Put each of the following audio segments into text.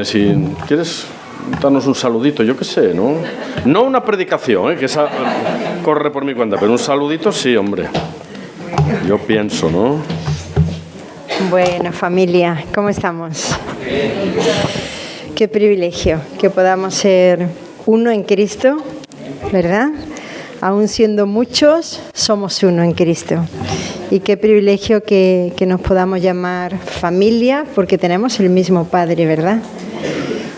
Si quieres darnos un saludito, yo qué sé, ¿no? No una predicación, que esa corre por mi cuenta, pero un saludito sí, hombre. Yo pienso, ¿no? Bueno, familia, ¿cómo estamos? Qué privilegio que podamos ser uno en Cristo, ¿verdad? Aún siendo muchos, somos uno en Cristo. Y qué privilegio que nos podamos llamar familia, porque tenemos el mismo Padre, ¿verdad?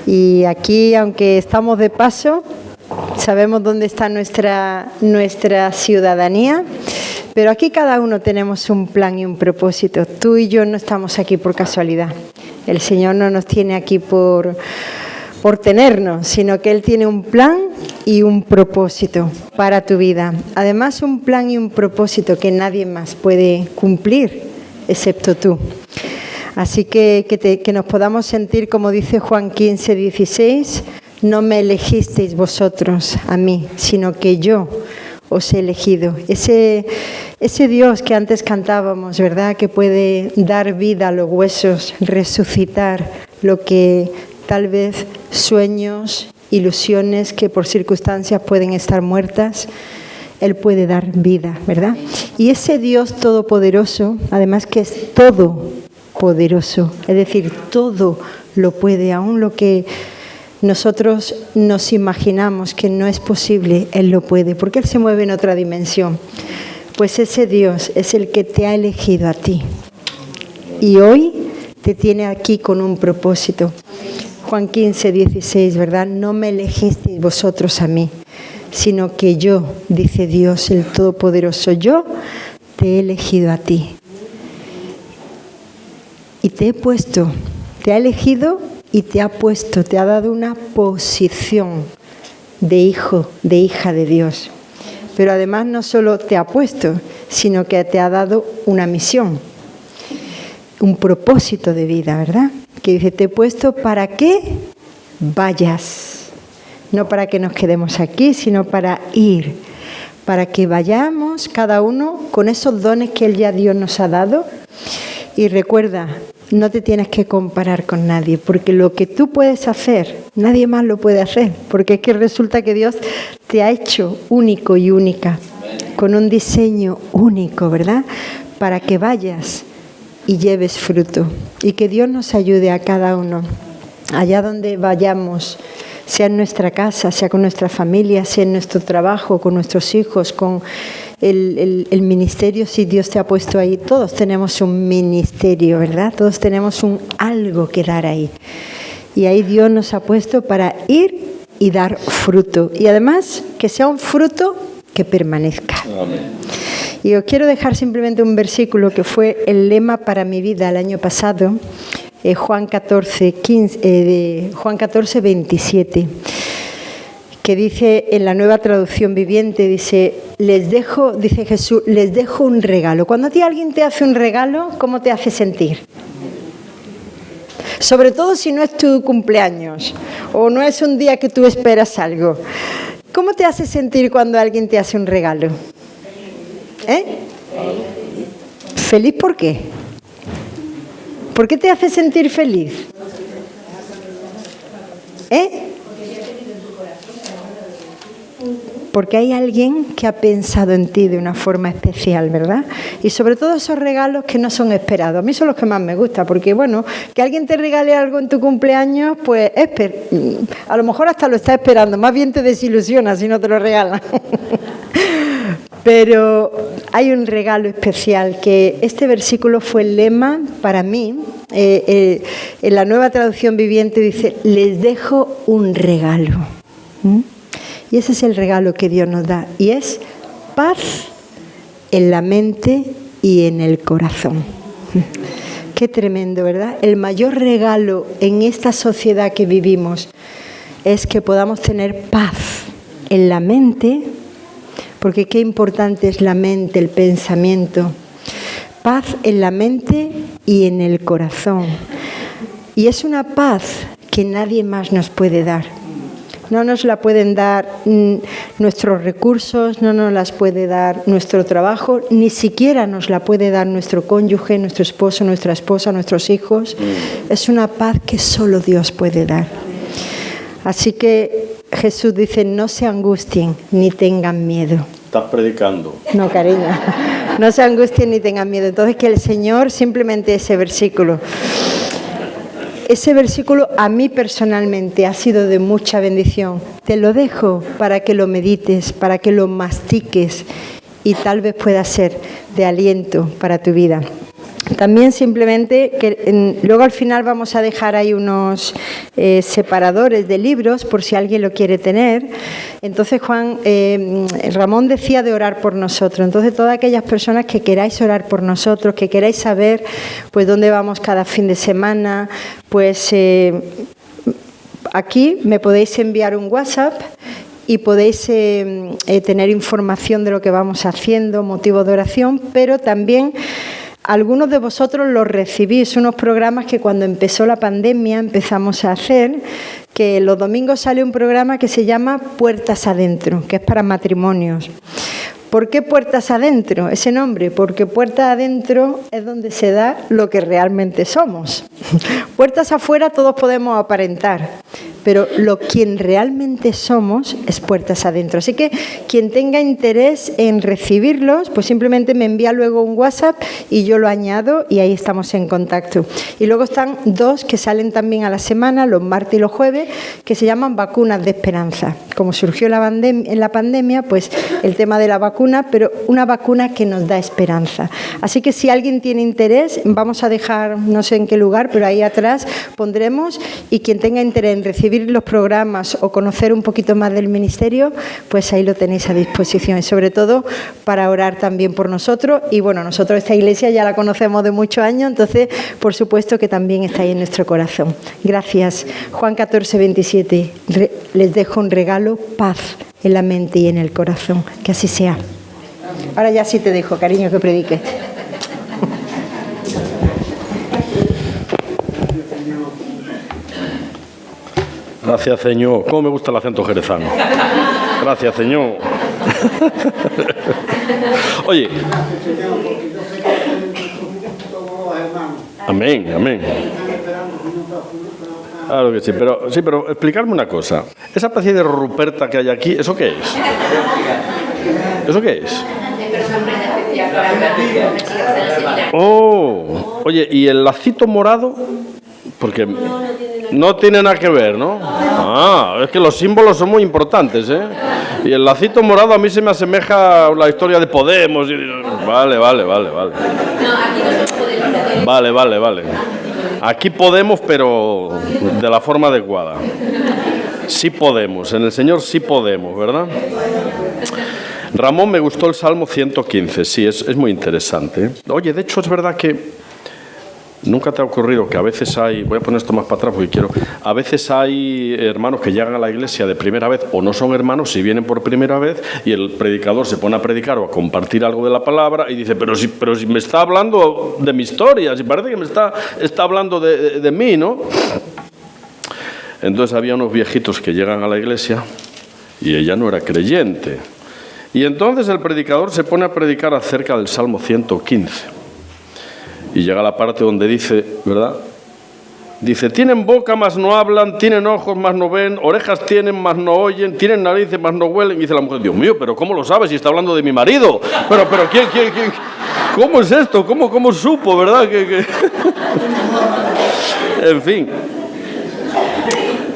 Y aquí, aunque estamos de paso, sabemos dónde está nuestra ciudadanía, pero aquí cada uno tenemos un plan y un propósito. Tú y yo no estamos aquí por casualidad. El Señor no nos tiene aquí por tenernos, sino que Él tiene un plan y un propósito para tu vida. Además, un plan y un propósito que nadie más puede cumplir, excepto tú. Así que nos podamos sentir, como dice Juan 15:16, no me elegisteis vosotros a mí, sino que yo os he elegido. Ese Dios que antes cantábamos, ¿verdad? Que puede dar vida a los huesos, resucitar lo que tal vez sueños, ilusiones que por circunstancias pueden estar muertas, Él puede dar vida, ¿verdad? Y ese Dios todopoderoso, además que es todopoderoso, es decir, todo lo puede, aún lo que nosotros nos imaginamos que no es posible, Él lo puede, porque Él se mueve en otra dimensión. Pues ese Dios es el que te ha elegido a ti. Y hoy te tiene aquí con un propósito. Juan 15:16, ¿verdad? No me elegisteis vosotros a mí, sino que yo, dice Dios el Todopoderoso, yo te he elegido a ti. Y te ha elegido y te ha puesto, te ha dado una posición de hijo, de hija de Dios. Pero además no solo te ha puesto, sino que te ha dado una misión, un propósito de vida, ¿verdad? Que dice, te he puesto para que vayas, no para que nos quedemos aquí, sino para ir, para que vayamos cada uno con esos dones que Él ya Dios nos ha dado. Y recuerda, no te tienes que comparar con nadie, porque lo que tú puedes hacer, nadie más lo puede hacer, porque es que resulta que Dios te ha hecho único y única, con un diseño único, ¿verdad? Para que vayas y lleves fruto. Y que Dios nos ayude a cada uno, allá donde vayamos, sea en nuestra casa, sea con nuestra familia, sea en nuestro trabajo, con nuestros hijos, con el ministerio, si Dios te ha puesto ahí. Todos tenemos un ministerio, ¿verdad? Todos tenemos algo que dar ahí. Y ahí Dios nos ha puesto para ir y dar fruto. Y además, que sea un fruto que permanezca. Amén. Y os quiero dejar simplemente un versículo que fue el lema para mi vida el año pasado, Juan 14:27, que dice en la Nueva Traducción Viviente, dice Jesús, les dejo un regalo. Cuando a ti alguien te hace un regalo, ¿cómo te hace sentir? Sobre todo si no es tu cumpleaños o no es un día que tú esperas algo. ¿Cómo te hace sentir cuando alguien te hace un regalo? ¿Feliz por qué? ¿Por qué te hace sentir feliz? Porque hay alguien que ha pensado en ti de una forma especial, ¿verdad? Y sobre todo esos regalos que no son esperados. A mí son los que más me gustan, porque bueno, que alguien te regale algo en tu cumpleaños, pues a lo mejor hasta lo estás esperando, más bien te desilusiona si no te lo regalan. Pero hay un regalo especial, que este versículo fue el lema para mí. En la Nueva Traducción Viviente dice, les dejo un regalo. Y ese es el regalo que Dios nos da. Y es paz en la mente y en el corazón. Qué tremendo, ¿verdad? El mayor regalo en esta sociedad que vivimos es que podamos tener paz en la mente, porque qué importante es la mente, el pensamiento. Paz en la mente y en el corazón. Y es una paz que nadie más nos puede dar. No nos la pueden dar nuestros recursos, no nos las puede dar nuestro trabajo, ni siquiera nos la puede dar nuestro cónyuge, nuestro esposo, nuestra esposa, nuestros hijos. Es una paz que solo Dios puede dar. Así que Jesús dice, no se angustien ni tengan miedo. Estás predicando. No, cariño, no se angustien ni tengan miedo. Entonces que el Señor, simplemente ese versículo a mí personalmente ha sido de mucha bendición. Te lo dejo para que lo medites, para que lo mastiques y tal vez pueda ser de aliento para tu vida. También simplemente, luego al final vamos a dejar ahí unos separadores de libros por si alguien lo quiere tener. Entonces Ramón decía de orar por nosotros. Entonces todas aquellas personas que queráis orar por nosotros, que queráis saber pues dónde vamos cada fin de semana, pues aquí me podéis enviar un WhatsApp y podéis tener información de lo que vamos haciendo, motivo de oración, pero también algunos de vosotros los recibís, unos programas que cuando empezó la pandemia empezamos a hacer, que los domingos sale un programa que se llama Puertas Adentro, que es para matrimonios. ¿Por qué Puertas Adentro? Ese nombre, porque puertas adentro es donde se da lo que realmente somos. Puertas afuera todos podemos aparentar, pero quien realmente somos es puertas adentro. Así que quien tenga interés en recibirlos, pues simplemente me envía luego un WhatsApp y yo lo añado y ahí estamos en contacto. Y luego están dos que salen también a la semana, los martes y los jueves, que se llaman vacunas de esperanza. Como surgió en la pandemia, pues el tema de la vacuna, pero una vacuna que nos da esperanza. Así que si alguien tiene interés, vamos a dejar, no sé en qué lugar, pero ahí atrás pondremos, y quien tenga interés en recibir los programas o conocer un poquito más del ministerio, pues ahí lo tenéis a disposición, y sobre todo para orar también por nosotros. Y bueno, nosotros esta iglesia ya la conocemos de muchos años, entonces por supuesto que también está ahí en nuestro corazón. Gracias. Juan 14, 27, les dejo un regalo, paz en la mente y en el corazón, que así sea. Ahora ya sí te dejo, cariño, que prediques. Gracias, Señor. ¿Cómo me gusta el acento jerezano? Gracias, Señor. Oye. Amén, amén. Claro que sí, pero explicarme una cosa. Esa especie de Ruperta que hay aquí, ¿eso qué es? ¿Eso qué es? Oh, oye, ¿y el lacito morado? Porque no tiene nada que ver, ¿no? Ah, es que los símbolos son muy importantes, ¿eh? Y el lacito morado a mí se me asemeja a la historia de Podemos. Vale. Vale. Aquí podemos, pero de la forma adecuada. Sí podemos, en el Señor sí podemos, ¿verdad? Ramón, me gustó el Salmo 115, sí, es muy interesante. Oye, de hecho es verdad que ¿nunca te ha ocurrido que a veces hay, voy a poner esto más para atrás porque quiero, a veces hay hermanos que llegan a la iglesia de primera vez o no son hermanos, si vienen por primera vez y el predicador se pone a predicar o a compartir algo de la palabra y dice, pero si me está hablando de mi historia, si parece que me está hablando de mí, ¿no? Entonces había unos viejitos que llegan a la iglesia y ella no era creyente. Y entonces el predicador se pone a predicar acerca del Salmo 115. Y llega la parte donde dice, ¿verdad? Dice, tienen boca, mas no hablan, tienen ojos, mas no ven, orejas tienen, mas no oyen, tienen narices, mas no huelen. Y dice la mujer, Dios mío, pero ¿cómo lo sabes si está hablando de mi marido? Pero ¿quién? ¿Cómo es esto? ¿Cómo supo, verdad? En fin.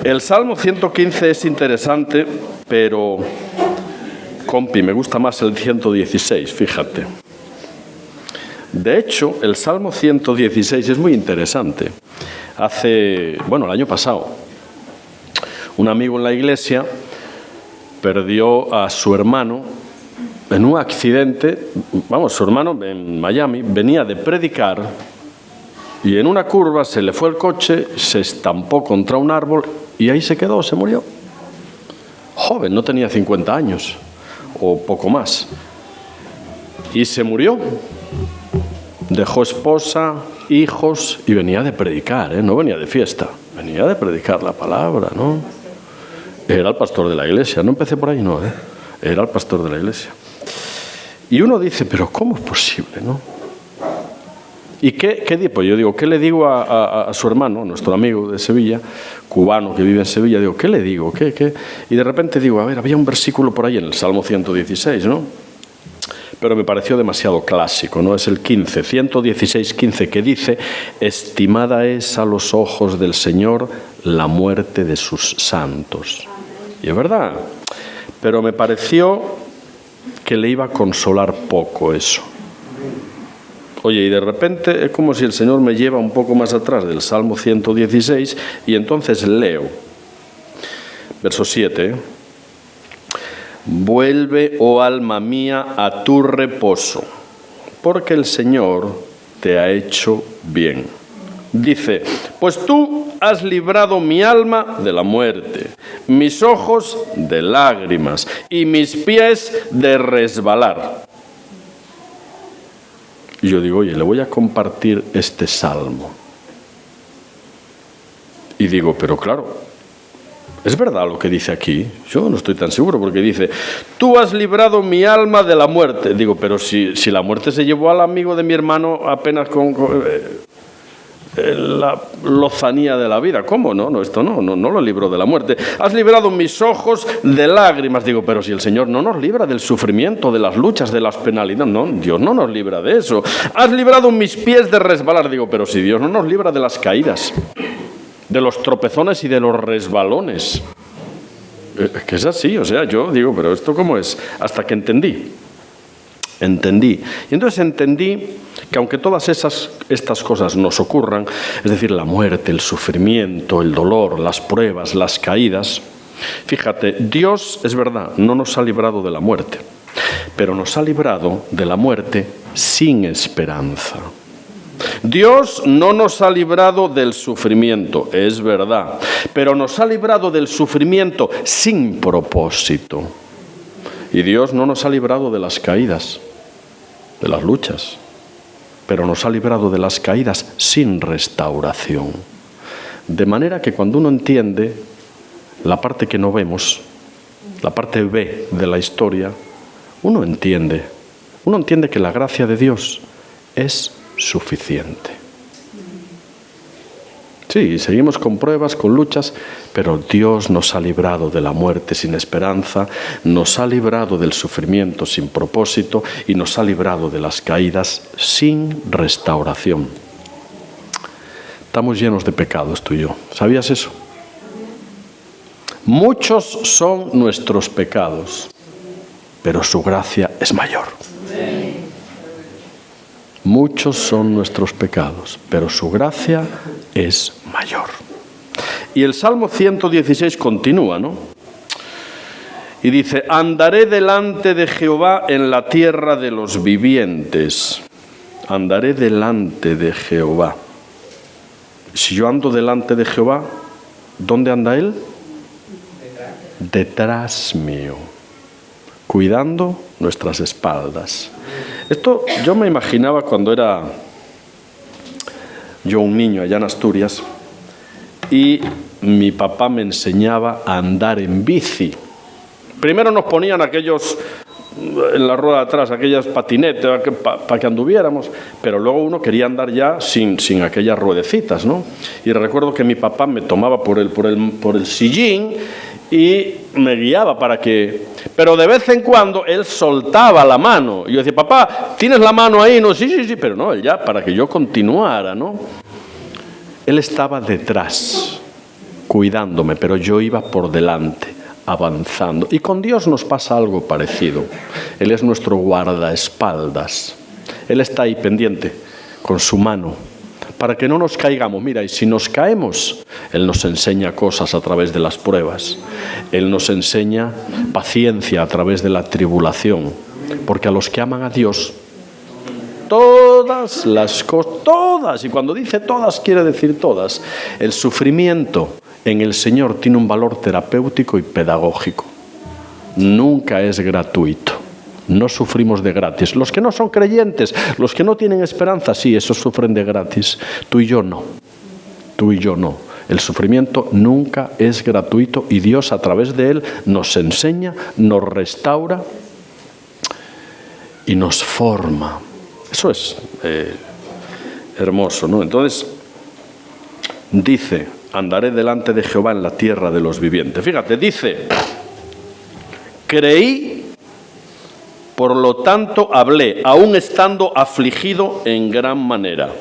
El Salmo 115 es interesante, pero, compi, me gusta más el 116, fíjate. De hecho, el Salmo 116 es muy interesante. El año pasado, un amigo en la iglesia perdió a su hermano en un accidente. Su hermano en Miami venía de predicar y en una curva se le fue el coche, se estampó contra un árbol y ahí se quedó, se murió. Joven, no tenía 50 años o poco más. Y se murió. Dejó esposa, hijos y venía de predicar, ¿eh? No venía de fiesta, venía de predicar la palabra, ¿no? Era el pastor de la iglesia. No empecé por ahí, no, Era el pastor de la iglesia. Y uno dice, pero ¿cómo es posible, no? ¿Y qué pues yo digo, ¿qué le digo a su hermano, nuestro amigo de Sevilla, cubano que vive en Sevilla? Digo, ¿qué le digo? ¿Qué? Y de repente digo, a ver, había un versículo por ahí en el Salmo 116, ¿no? Pero me pareció demasiado clásico, ¿no? Es el 15, 116, 15, que dice, estimada es a los ojos del Señor la muerte de sus santos. Y es verdad, pero me pareció que le iba a consolar poco eso. Oye, y de repente es como si el Señor me lleva un poco más atrás del Salmo 116 y entonces leo. Verso 7. Vuelve, oh alma mía, a tu reposo, porque el Señor te ha hecho bien. Dice, pues tú has librado mi alma de la muerte, mis ojos de lágrimas y mis pies de resbalar. Y yo digo, oye, le voy a compartir este salmo. Y digo, pero claro, ¿es verdad lo que dice aquí? Yo no estoy tan seguro, porque dice, tú has librado mi alma de la muerte. Digo, pero si la muerte se llevó al amigo de mi hermano apenas con la lozanía de la vida. ¿Cómo? No, esto no lo libró de la muerte. Has librado mis ojos de lágrimas. Digo, pero si el Señor no nos libra del sufrimiento, de las luchas, de las penalidades. No, Dios no nos libra de eso. Has librado mis pies de resbalar. Digo, pero si Dios no nos libra de las caídas, de los tropezones y de los resbalones. Que es así, o sea, yo digo, pero ¿esto cómo es? Hasta que entendí. Y entonces entendí que aunque todas estas cosas nos ocurran, es decir, la muerte, el sufrimiento, el dolor, las pruebas, las caídas, fíjate, Dios, es verdad, no nos ha librado de la muerte, pero nos ha librado de la muerte sin esperanza. Dios no nos ha librado del sufrimiento, es verdad, pero nos ha librado del sufrimiento sin propósito. Y Dios no nos ha librado de las caídas, de las luchas, pero nos ha librado de las caídas sin restauración. De manera que cuando uno entiende la parte que no vemos, la parte B de la historia, uno entiende que la gracia de Dios es suficiente. Sí, seguimos con pruebas, con luchas, pero Dios nos ha librado de la muerte sin esperanza, nos ha librado del sufrimiento sin propósito y nos ha librado de las caídas sin restauración. Estamos llenos de pecados, tú y yo. ¿Sabías eso? Muchos son nuestros pecados, pero su gracia es mayor. Muchos son nuestros pecados, pero su gracia es mayor. Y el Salmo 116 continúa, ¿no? Y dice, andaré delante de Jehová en la tierra de los vivientes. Andaré delante de Jehová. Si yo ando delante de Jehová, ¿dónde anda Él? Detrás mío, cuidando nuestras espaldas. Esto yo me imaginaba cuando era yo un niño allá en Asturias y mi papá me enseñaba a andar en bici. Primero nos ponían aquellos en la rueda de atrás, aquellas patinetas para que anduviéramos, pero luego uno quería andar ya sin aquellas ruedecitas, ¿no? Y recuerdo que mi papá me tomaba por el sillín y me guiaba para que... Pero de vez en cuando él soltaba la mano. Y yo decía, papá, ¿tienes la mano ahí? No, sí, pero no, él ya, para que yo continuara, ¿no? Él estaba detrás, cuidándome, pero yo iba por delante, avanzando. Y con Dios nos pasa algo parecido. Él es nuestro guardaespaldas. Él está ahí pendiente, con su mano, para que no nos caigamos. Mira, y si nos caemos, Él nos enseña cosas a través de las pruebas. Él nos enseña paciencia a través de la tribulación. Porque a los que aman a Dios, todas las cosas, todas, y cuando dice todas, quiere decir todas, el sufrimiento en el Señor tiene un valor terapéutico y pedagógico. Nunca es gratuito. No sufrimos de gratis. Los que no son creyentes, los que no tienen esperanza, sí, esos sufren de gratis. Tú y yo no. Tú y yo no. El sufrimiento nunca es gratuito y Dios a través de él nos enseña, nos restaura y nos forma. Eso es hermoso, ¿no? Entonces, dice, andaré delante de Jehová en la tierra de los vivientes. Fíjate, dice, creí, por lo tanto hablé, aún estando afligido en gran manera.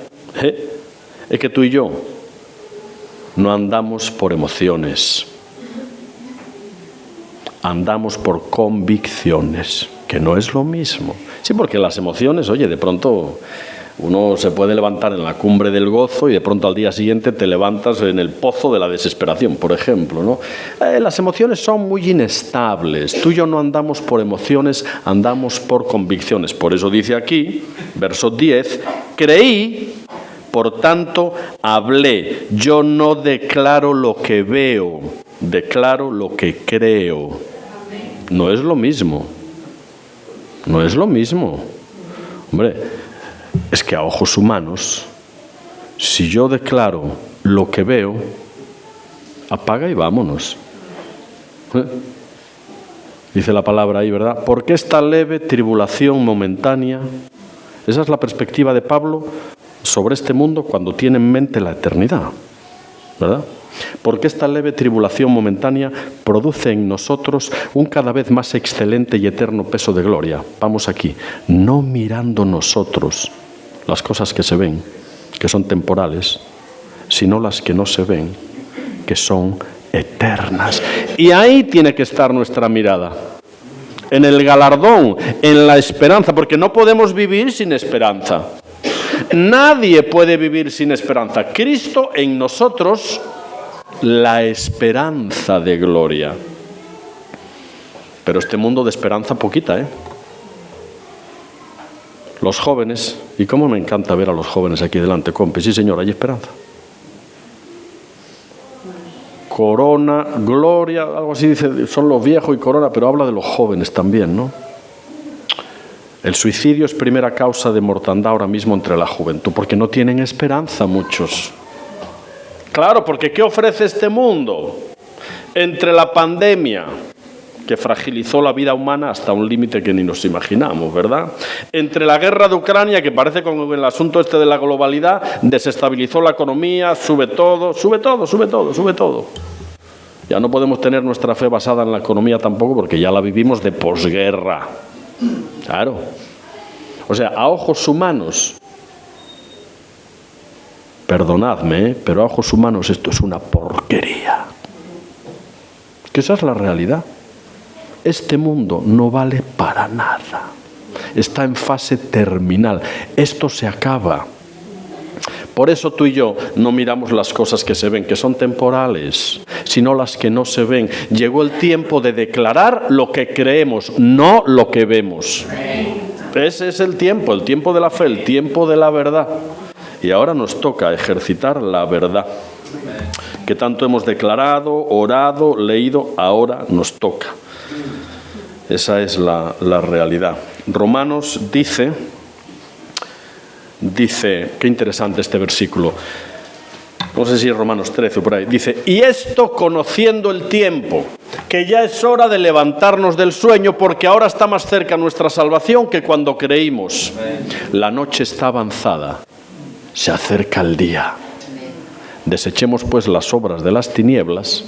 Es que tú y yo no andamos por emociones, andamos por convicciones, que no es lo mismo. Sí, porque las emociones, oye, de pronto uno se puede levantar en la cumbre del gozo y de pronto al día siguiente te levantas en el pozo de la desesperación, por ejemplo, ¿no? Las emociones son muy inestables. Tú y yo no andamos por emociones, andamos por convicciones. Por eso dice aquí, verso 10, creí, por tanto hablé. Yo no declaro lo que veo, declaro lo que creo. No es lo mismo. No es lo mismo. Hombre, es que a ojos humanos, si yo declaro lo que veo, apaga y vámonos. Dice la palabra ahí, ¿verdad? Porque esta leve tribulación momentánea, esa es la perspectiva de Pablo sobre este mundo cuando tiene en mente la eternidad, ¿verdad? Porque esta leve tribulación momentánea produce en nosotros un cada vez más excelente y eterno peso de gloria. Vamos aquí, no mirando nosotros las cosas que se ven, que son temporales, sino las que no se ven, que son eternas. Y ahí tiene que estar nuestra mirada, en el galardón, en la esperanza, porque no podemos vivir sin esperanza. Nadie puede vivir sin esperanza. Cristo en nosotros, la esperanza de gloria. Pero este mundo de esperanza poquita, ¿eh? Los jóvenes, y cómo me encanta ver a los jóvenes aquí delante, compi, sí señor, hay esperanza. Corona, gloria, algo así dice, son los viejos y corona, pero habla de los jóvenes también, ¿no? El suicidio es primera causa de mortandad ahora mismo entre la juventud, porque no tienen esperanza muchos. Claro, porque ¿qué ofrece este mundo? Entre la pandemia, que fragilizó la vida humana hasta un límite que ni nos imaginamos, ¿verdad? Entre la guerra de Ucrania, que parece con el asunto este de la globalidad, desestabilizó la economía, sube todo. Ya no podemos tener nuestra fe basada en la economía tampoco, porque ya la vivimos de posguerra. Claro. O sea, a ojos humanos, perdonadme, pero a ojos humanos esto es una porquería. Que esa es la realidad. Este mundo no vale para nada. Está en fase terminal. Esto se acaba. Por eso tú y yo no miramos las cosas que se ven, que son temporales, sino las que no se ven. Llegó el tiempo de declarar lo que creemos, no lo que vemos. Ese es el tiempo de la fe, el tiempo de la verdad. Y ahora nos toca ejercitar la verdad. Que tanto hemos declarado, orado, leído, ahora nos toca. Esa es la realidad. Romanos dice, qué interesante este versículo, no sé si es Romanos 13 o por ahí, dice, y esto conociendo el tiempo, que ya es hora de levantarnos del sueño, porque ahora está más cerca nuestra salvación que cuando creímos. La noche está avanzada, se acerca el día. Desechemos pues las obras de las tinieblas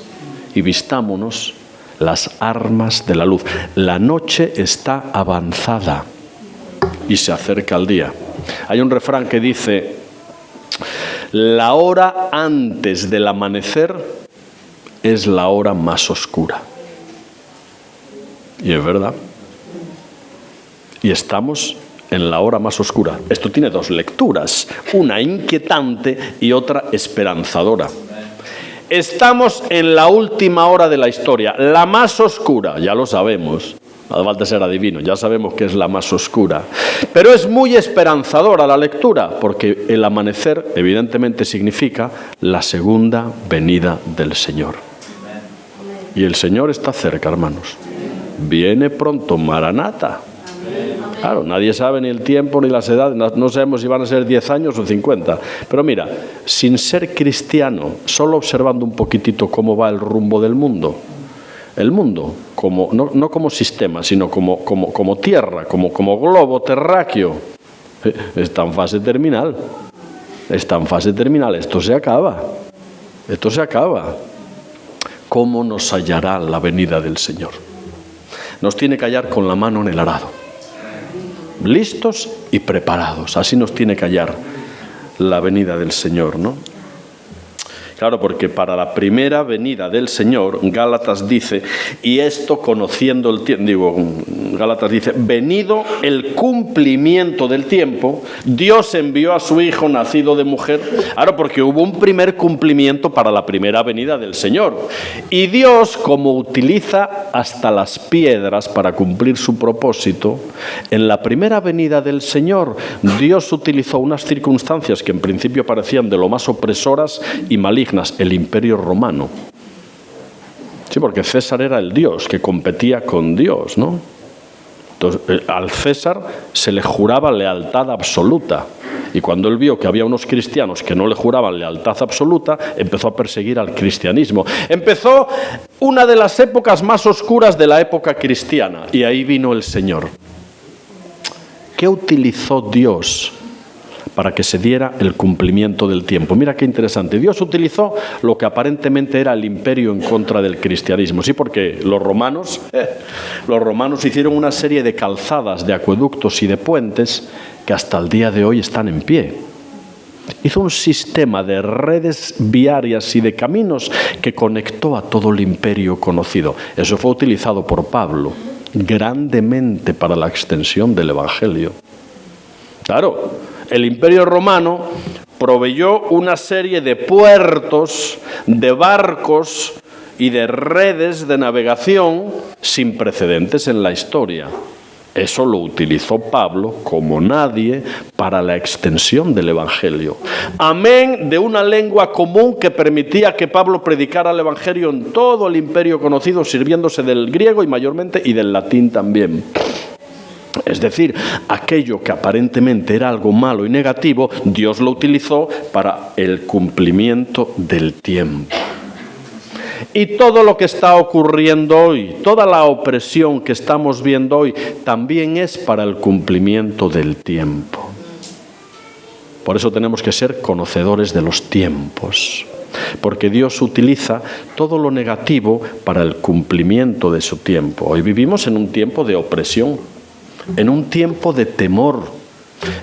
y vistámonos las armas de la luz. La noche está avanzada y se acerca el día. Hay un refrán que dice, la hora antes del amanecer es la hora más oscura. Y es verdad. Y estamos en la hora más oscura. Esto tiene dos lecturas, una inquietante y otra esperanzadora. Estamos en la última hora de la historia, la más oscura, ya lo sabemos. No hace falta ser adivino, ya sabemos que es la más oscura. Pero es muy esperanzadora la lectura, porque el amanecer evidentemente significa la segunda venida del Señor. Y el Señor está cerca, hermanos. Viene pronto, Maranata. Claro, nadie sabe ni el tiempo ni las edades, no sabemos si van a ser 10 años o 50. Pero mira, sin ser cristiano, solo observando un poquitito cómo va el rumbo del mundo, el mundo, como, no como sistema, sino como tierra, como globo terráqueo, está en fase terminal. Está en fase terminal, esto se acaba. Esto se acaba. ¿Cómo nos hallará la venida del Señor? Nos tiene que hallar con la mano en el arado, listos y preparados. Así nos tiene que hallar la venida del Señor, ¿no? Claro, porque para la primera venida del Señor, Gálatas dice, y esto conociendo el tiempo, Gálatas dice, venido el cumplimiento del tiempo, Dios envió a su Hijo nacido de mujer. Claro, porque hubo un primer cumplimiento para la primera venida del Señor. Y Dios, como utiliza hasta las piedras para cumplir su propósito, en la primera venida del Señor, Dios utilizó unas circunstancias que en principio parecían de lo más opresoras y malignas, el Imperio Romano. Sí, porque César era el Dios que competía con Dios, ¿no? Entonces, al César se le juraba lealtad absoluta. Y cuando él vio que había unos cristianos que no le juraban lealtad absoluta, empezó a perseguir al cristianismo. Empezó una de las épocas más oscuras de la época cristiana. Y ahí vino el Señor. ¿Qué utilizó Dios para que se diera el cumplimiento del tiempo? Mira qué interesante. Dios utilizó lo que aparentemente era el imperio en contra del cristianismo. Sí, porque los romanos hicieron una serie de calzadas, de acueductos y de puentes que hasta el día de hoy están en pie. Hizo un sistema de redes viarias y de caminos que conectó a todo el imperio conocido. Eso fue utilizado por Pablo grandemente para la extensión del Evangelio. Claro, el Imperio Romano proveyó una serie de puertos, de barcos y de redes de navegación sin precedentes en la historia. Eso lo utilizó Pablo como nadie para la extensión del Evangelio. Amén de una lengua común que permitía que Pablo predicara el Evangelio en todo el imperio conocido, sirviéndose del griego y mayormente y del latín también. Es decir, aquello que aparentemente era algo malo y negativo, Dios lo utilizó para el cumplimiento del tiempo. Y todo lo que está ocurriendo hoy, toda la opresión que estamos viendo hoy, también es para el cumplimiento del tiempo. Por eso tenemos que ser conocedores de los tiempos, porque Dios utiliza todo lo negativo para el cumplimiento de su tiempo. Hoy vivimos en un tiempo de opresión, en un tiempo de temor,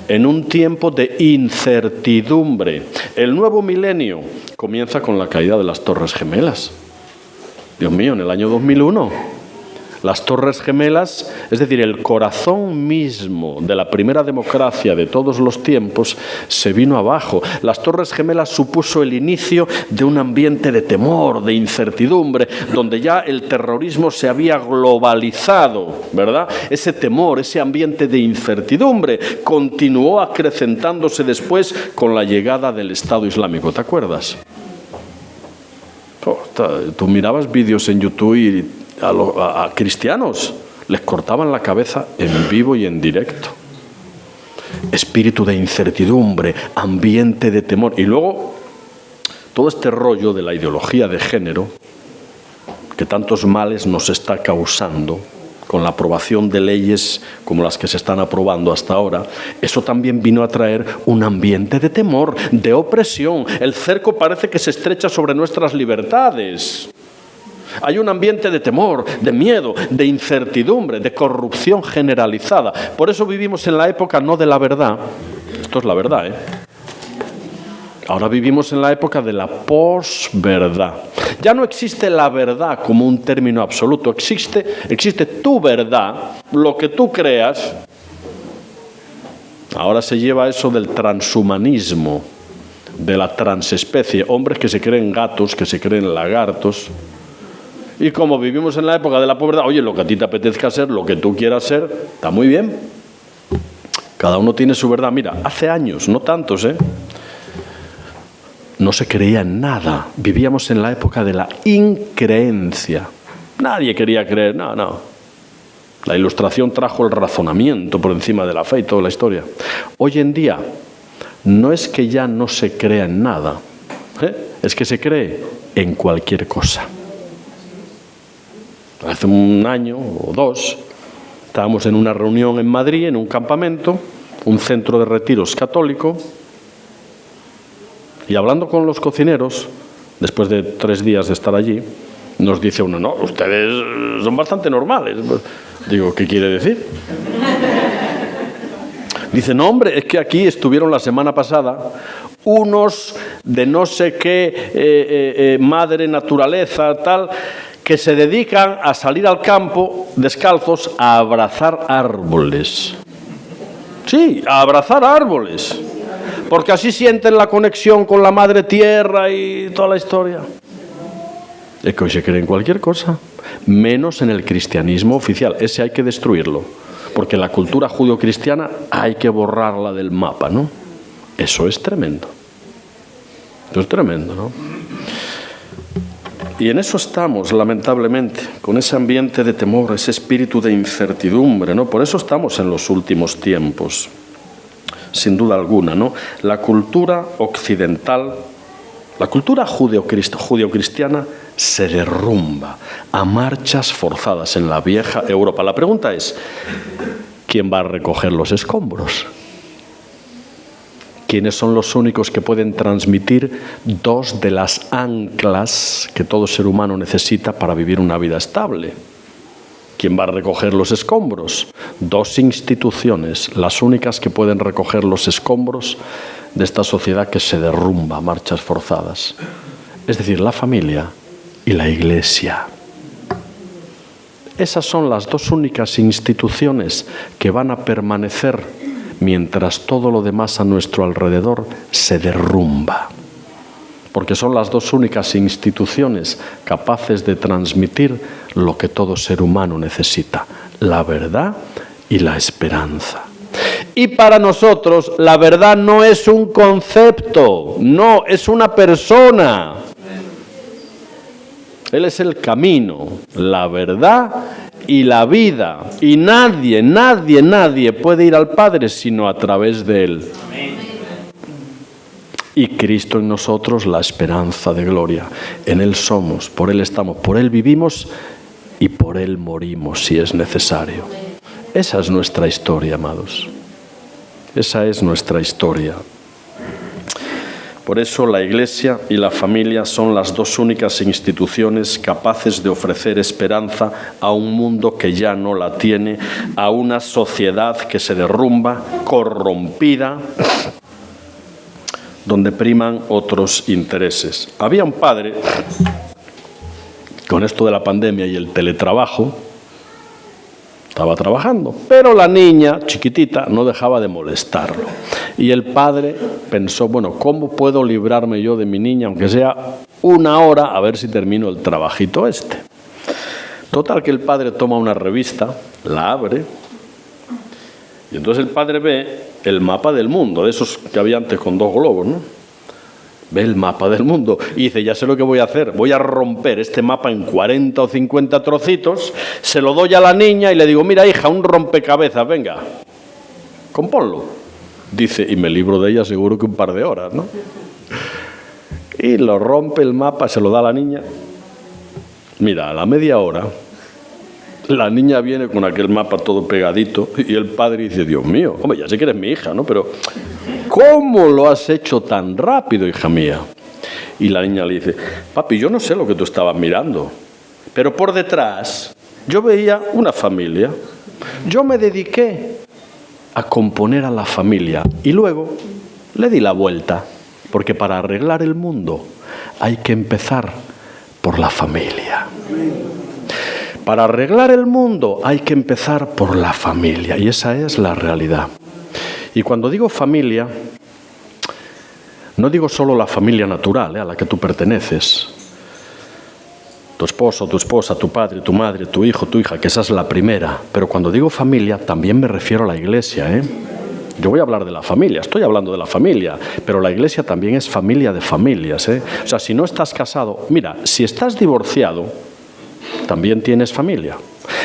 en un tiempo de incertidumbre. El nuevo milenio comienza con la caída de las Torres Gemelas. Dios mío, en el año 2001, las Torres Gemelas, es decir, el corazón mismo de la primera democracia de todos los tiempos, se vino abajo. Las Torres Gemelas supuso el inicio de un ambiente de temor, de incertidumbre, donde ya el terrorismo se había globalizado, ¿verdad? Ese temor, ese ambiente de incertidumbre continuó acrecentándose después con la llegada del Estado Islámico. ¿Te acuerdas? Tú mirabas vídeos en YouTube y a cristianos les cortaban la cabeza en vivo y en directo. Espíritu de incertidumbre, ambiente de temor. Y luego todo este rollo de la ideología de género que tantos males nos está causando con la aprobación de leyes como las que se están aprobando hasta ahora, eso también vino a traer un ambiente de temor, de opresión. El cerco parece que se estrecha sobre nuestras libertades. Hay un ambiente de temor, de miedo, de incertidumbre, de corrupción generalizada. Por eso vivimos en la época no de la verdad. Esto es la verdad, ¿eh? Ahora vivimos en la época de la posverdad. Ya no existe la verdad como un término absoluto. Existe tu verdad, lo que tú creas. Ahora se lleva eso del transhumanismo, de la transespecie. Hombres que se creen gatos, que se creen lagartos. Y como vivimos en la época de la posverdad, oye, lo que a ti te apetezca ser, lo que tú quieras ser, está muy bien. Cada uno tiene su verdad. Mira, hace años, no tantos, no se creía en nada. Vivíamos en la época de la increencia. Nadie quería creer, no. La Ilustración trajo el razonamiento por encima de la fe y toda la historia. Hoy en día no es que ya no se crea en nada, es que se cree en cualquier cosa. Hace un año o dos estábamos en una reunión en Madrid, en un campamento, un centro de retiros católico, y hablando con los cocineros, después de 3 días de estar allí, nos dice uno, no, ustedes son bastante normales. Digo, ¿qué quiere decir? Dice, no, hombre, es que aquí estuvieron la semana pasada unos de no sé qué madre naturaleza, tal, que se dedican a salir al campo descalzos a abrazar árboles. Sí, a abrazar árboles. Porque así sienten la conexión con la madre tierra y toda la historia. Es que hoy se cree en cualquier cosa, menos en el cristianismo oficial. Ese hay que destruirlo, porque la cultura judio-cristiana hay que borrarla del mapa, ¿no? Eso es tremendo. Eso es tremendo, ¿no? Y en eso estamos, lamentablemente, con ese ambiente de temor, ese espíritu de incertidumbre, ¿no? Por eso estamos en los últimos tiempos, sin duda alguna, ¿no? La cultura occidental, la cultura judio-cristiana se derrumba a marchas forzadas en la vieja Europa. La pregunta es, ¿quién va a recoger los escombros? ¿Quiénes son los únicos que pueden transmitir 2 de las anclas que todo ser humano necesita para vivir una vida estable? ¿Quién va a recoger los escombros? 2 instituciones, las únicas que pueden recoger los escombros de esta sociedad que se derrumba a marchas forzadas. Es decir, la familia y la Iglesia. Esas son las 2 únicas instituciones que van a permanecer mientras todo lo demás a nuestro alrededor se derrumba. Porque son las 2 únicas instituciones capaces de transmitir lo que todo ser humano necesita, la verdad y la esperanza. Y para nosotros la verdad no es un concepto, no, es una persona. Él es el camino, la verdad y la vida. Y nadie puede ir al Padre sino a través de Él. Y Cristo en nosotros, la esperanza de gloria. En Él somos, por Él estamos, por Él vivimos y por Él morimos si es necesario. Esa es nuestra historia, amados. Esa es nuestra historia. Por eso la Iglesia y la familia son las 2 únicas instituciones capaces de ofrecer esperanza a un mundo que ya no la tiene, a una sociedad que se derrumba, corrompida, donde priman otros intereses. Había un padre, con esto de la pandemia y el teletrabajo, estaba trabajando, pero la niña, chiquitita, no dejaba de molestarlo. Y el padre pensó, bueno, ¿cómo puedo librarme yo de mi niña, aunque sea 1 hora, a ver si termino el trabajito este? Total que el padre toma una revista, la abre, y entonces el padre ve el mapa del mundo, de esos que había antes con 2 globos, ¿no? Ve el mapa del mundo y dice, ya sé lo que voy a hacer, voy a romper este mapa en 40 o 50 trocitos, se lo doy a la niña y le digo, mira hija, un rompecabezas, venga, compónlo. Dice, y me libro de ella seguro que un par de horas, ¿no? Y lo rompe el mapa, se lo da a la niña. Mira, a la media hora, la niña viene con aquel mapa todo pegadito y el padre dice, Dios mío, hombre, ya sé que eres mi hija, ¿no? Pero ¿cómo lo has hecho tan rápido, hija mía? Y la niña le dice, papi, yo no sé lo que tú estabas mirando, pero por detrás yo veía una familia. Yo me dediqué a componer a la familia y luego le di la vuelta, porque para arreglar el mundo hay que empezar por la familia. Para arreglar el mundo hay que empezar por la familia, y esa es la realidad. Y cuando digo familia, no digo solo la familia natural, a la que tú perteneces. Tu esposo, tu esposa, tu padre, tu madre, tu hijo, tu hija, que esa es la primera. Pero cuando digo familia, también me refiero a la Iglesia, Yo voy a hablar de la familia, estoy hablando de la familia, pero la Iglesia también es familia de familias, O sea, si no estás casado, mira, si estás divorciado, también tienes familia.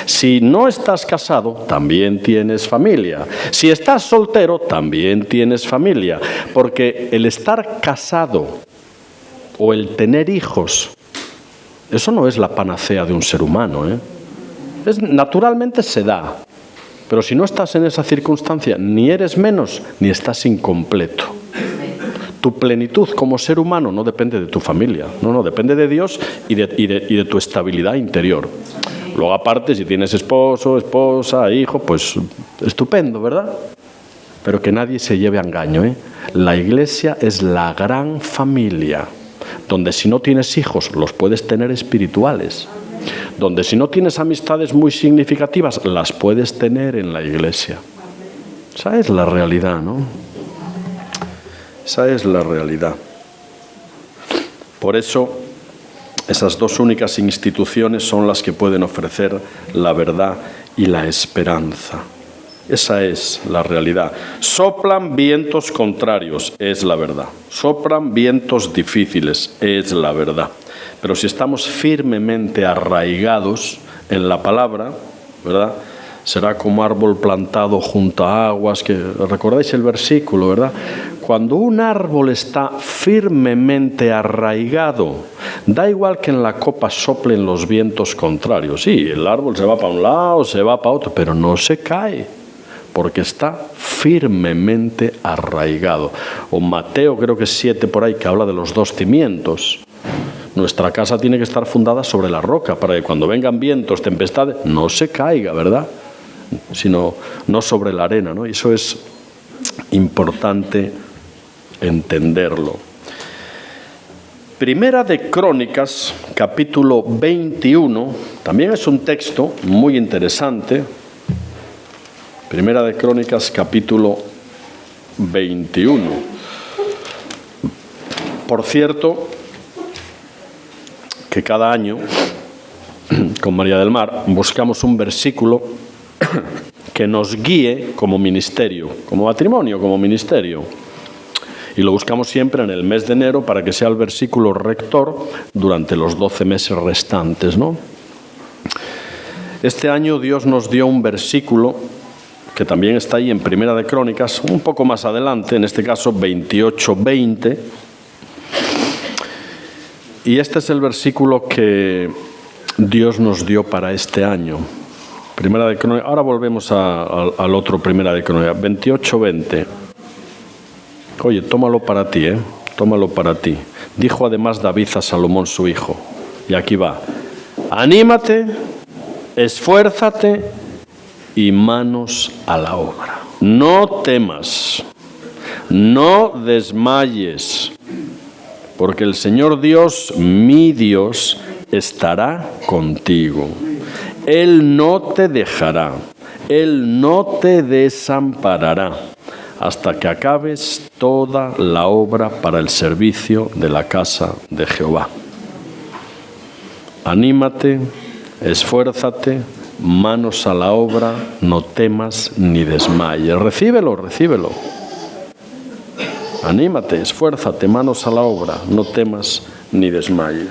Si no estás casado, también tienes familia. Si estás soltero, también tienes familia. Porque el estar casado o el tener hijos, eso no es la panacea de un ser humano, ¿eh? Naturalmente se da. Pero si no estás en esa circunstancia, ni eres menos, ni estás incompleto. Tu plenitud como ser humano no depende de tu familia, no, depende de Dios y de tu estabilidad interior. Luego aparte, si tienes esposo, esposa, hijo, pues estupendo, ¿verdad? Pero que nadie se lleve a engaño, ¿eh? La iglesia es la gran familia, donde si no tienes hijos, los puedes tener espirituales. Donde si no tienes amistades muy significativas, las puedes tener en la iglesia. Esa es la realidad, ¿no? Esa es la realidad. Por eso, esas dos únicas instituciones son las que pueden ofrecer la verdad y la esperanza. Esa es la realidad. Soplan vientos contrarios, es la verdad. Soplan vientos difíciles, es la verdad. Pero si estamos firmemente arraigados en la palabra, ¿verdad?, será como árbol plantado junto a aguas, que recordáis el versículo, ¿verdad? Cuando un árbol está firmemente arraigado, da igual que en la copa soplen los vientos contrarios. Sí, el árbol se va para un lado, se va para otro, pero no se cae, porque está firmemente arraigado. O Mateo, creo que es 7 por ahí, que habla de los 2 cimientos. Nuestra casa tiene que estar fundada sobre la roca, para que cuando vengan vientos, tempestades, no se caiga, ¿verdad?, sino no sobre la arena, ¿no? Y eso es importante entenderlo. Primera de Crónicas, capítulo 21, también es un texto muy interesante. Primera de Crónicas, capítulo 21. Por cierto, que cada año, con María del Mar, buscamos un versículo que nos guíe como ministerio, como matrimonio, como ministerio. Y lo buscamos siempre en el mes de enero para que sea el versículo rector durante los 12 meses restantes, ¿no? Este año Dios nos dio un versículo que también está ahí en Primera de Crónicas, un poco más adelante, en este caso 28:20. Y este es el versículo que Dios nos dio para este año. Primera de Crónicas. Ahora volvemos al otro Primera de Crónicas. 28:20. Oye, tómalo para ti, tómalo para ti. Dijo además David a Salomón su hijo. Y aquí va. Anímate, esfuérzate y manos a la obra. No temas, no desmayes, porque el Señor Dios, mi Dios, estará contigo. Él no te dejará, Él no te desamparará, hasta que acabes toda la obra para el servicio de la casa de Jehová. Anímate, esfuérzate, manos a la obra, no temas ni desmayes. Recíbelo, recíbelo. Anímate, esfuérzate, manos a la obra, no temas ni desmayes.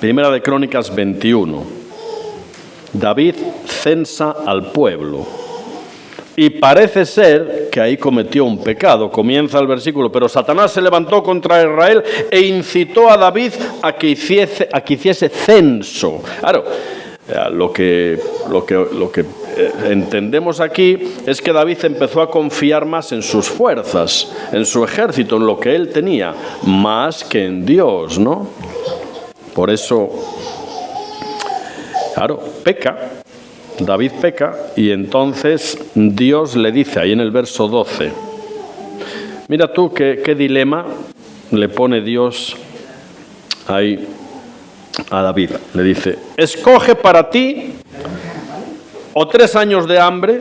Primera de Crónicas 21. David censa al pueblo. Y parece ser que ahí cometió un pecado. Comienza el versículo. Pero Satanás se levantó contra Israel e incitó a David a que hiciese censo. Claro, lo que entendemos aquí es que David empezó a confiar más en sus fuerzas, en su ejército, en lo que él tenía, más que en Dios, ¿no? Por eso, claro, peca, David peca, y entonces Dios le dice ahí en el verso 12, mira tú qué dilema le pone Dios ahí a David. Le dice, escoge para ti o 3 años de hambre,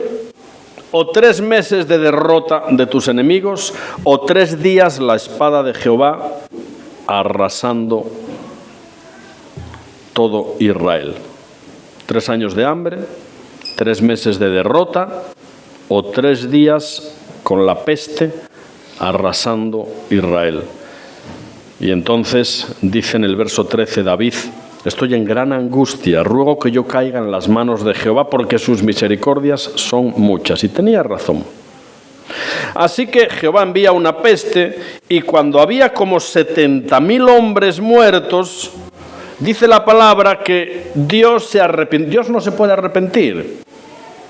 o 3 meses de derrota de tus enemigos, o 3 días la espada de Jehová arrasando todo Israel. 3 años de hambre, 3 meses de derrota, o 3 días con la peste arrasando Israel. Y entonces dice en el verso 13 David, Estoy en gran angustia, ruego que yo caiga en las manos de Jehová, porque sus misericordias son muchas. Y tenía razón. Así que Jehová envía una peste, y cuando había como 70.000 hombres muertos, dice la palabra que Dios se arrepintió. Dios no se puede arrepentir.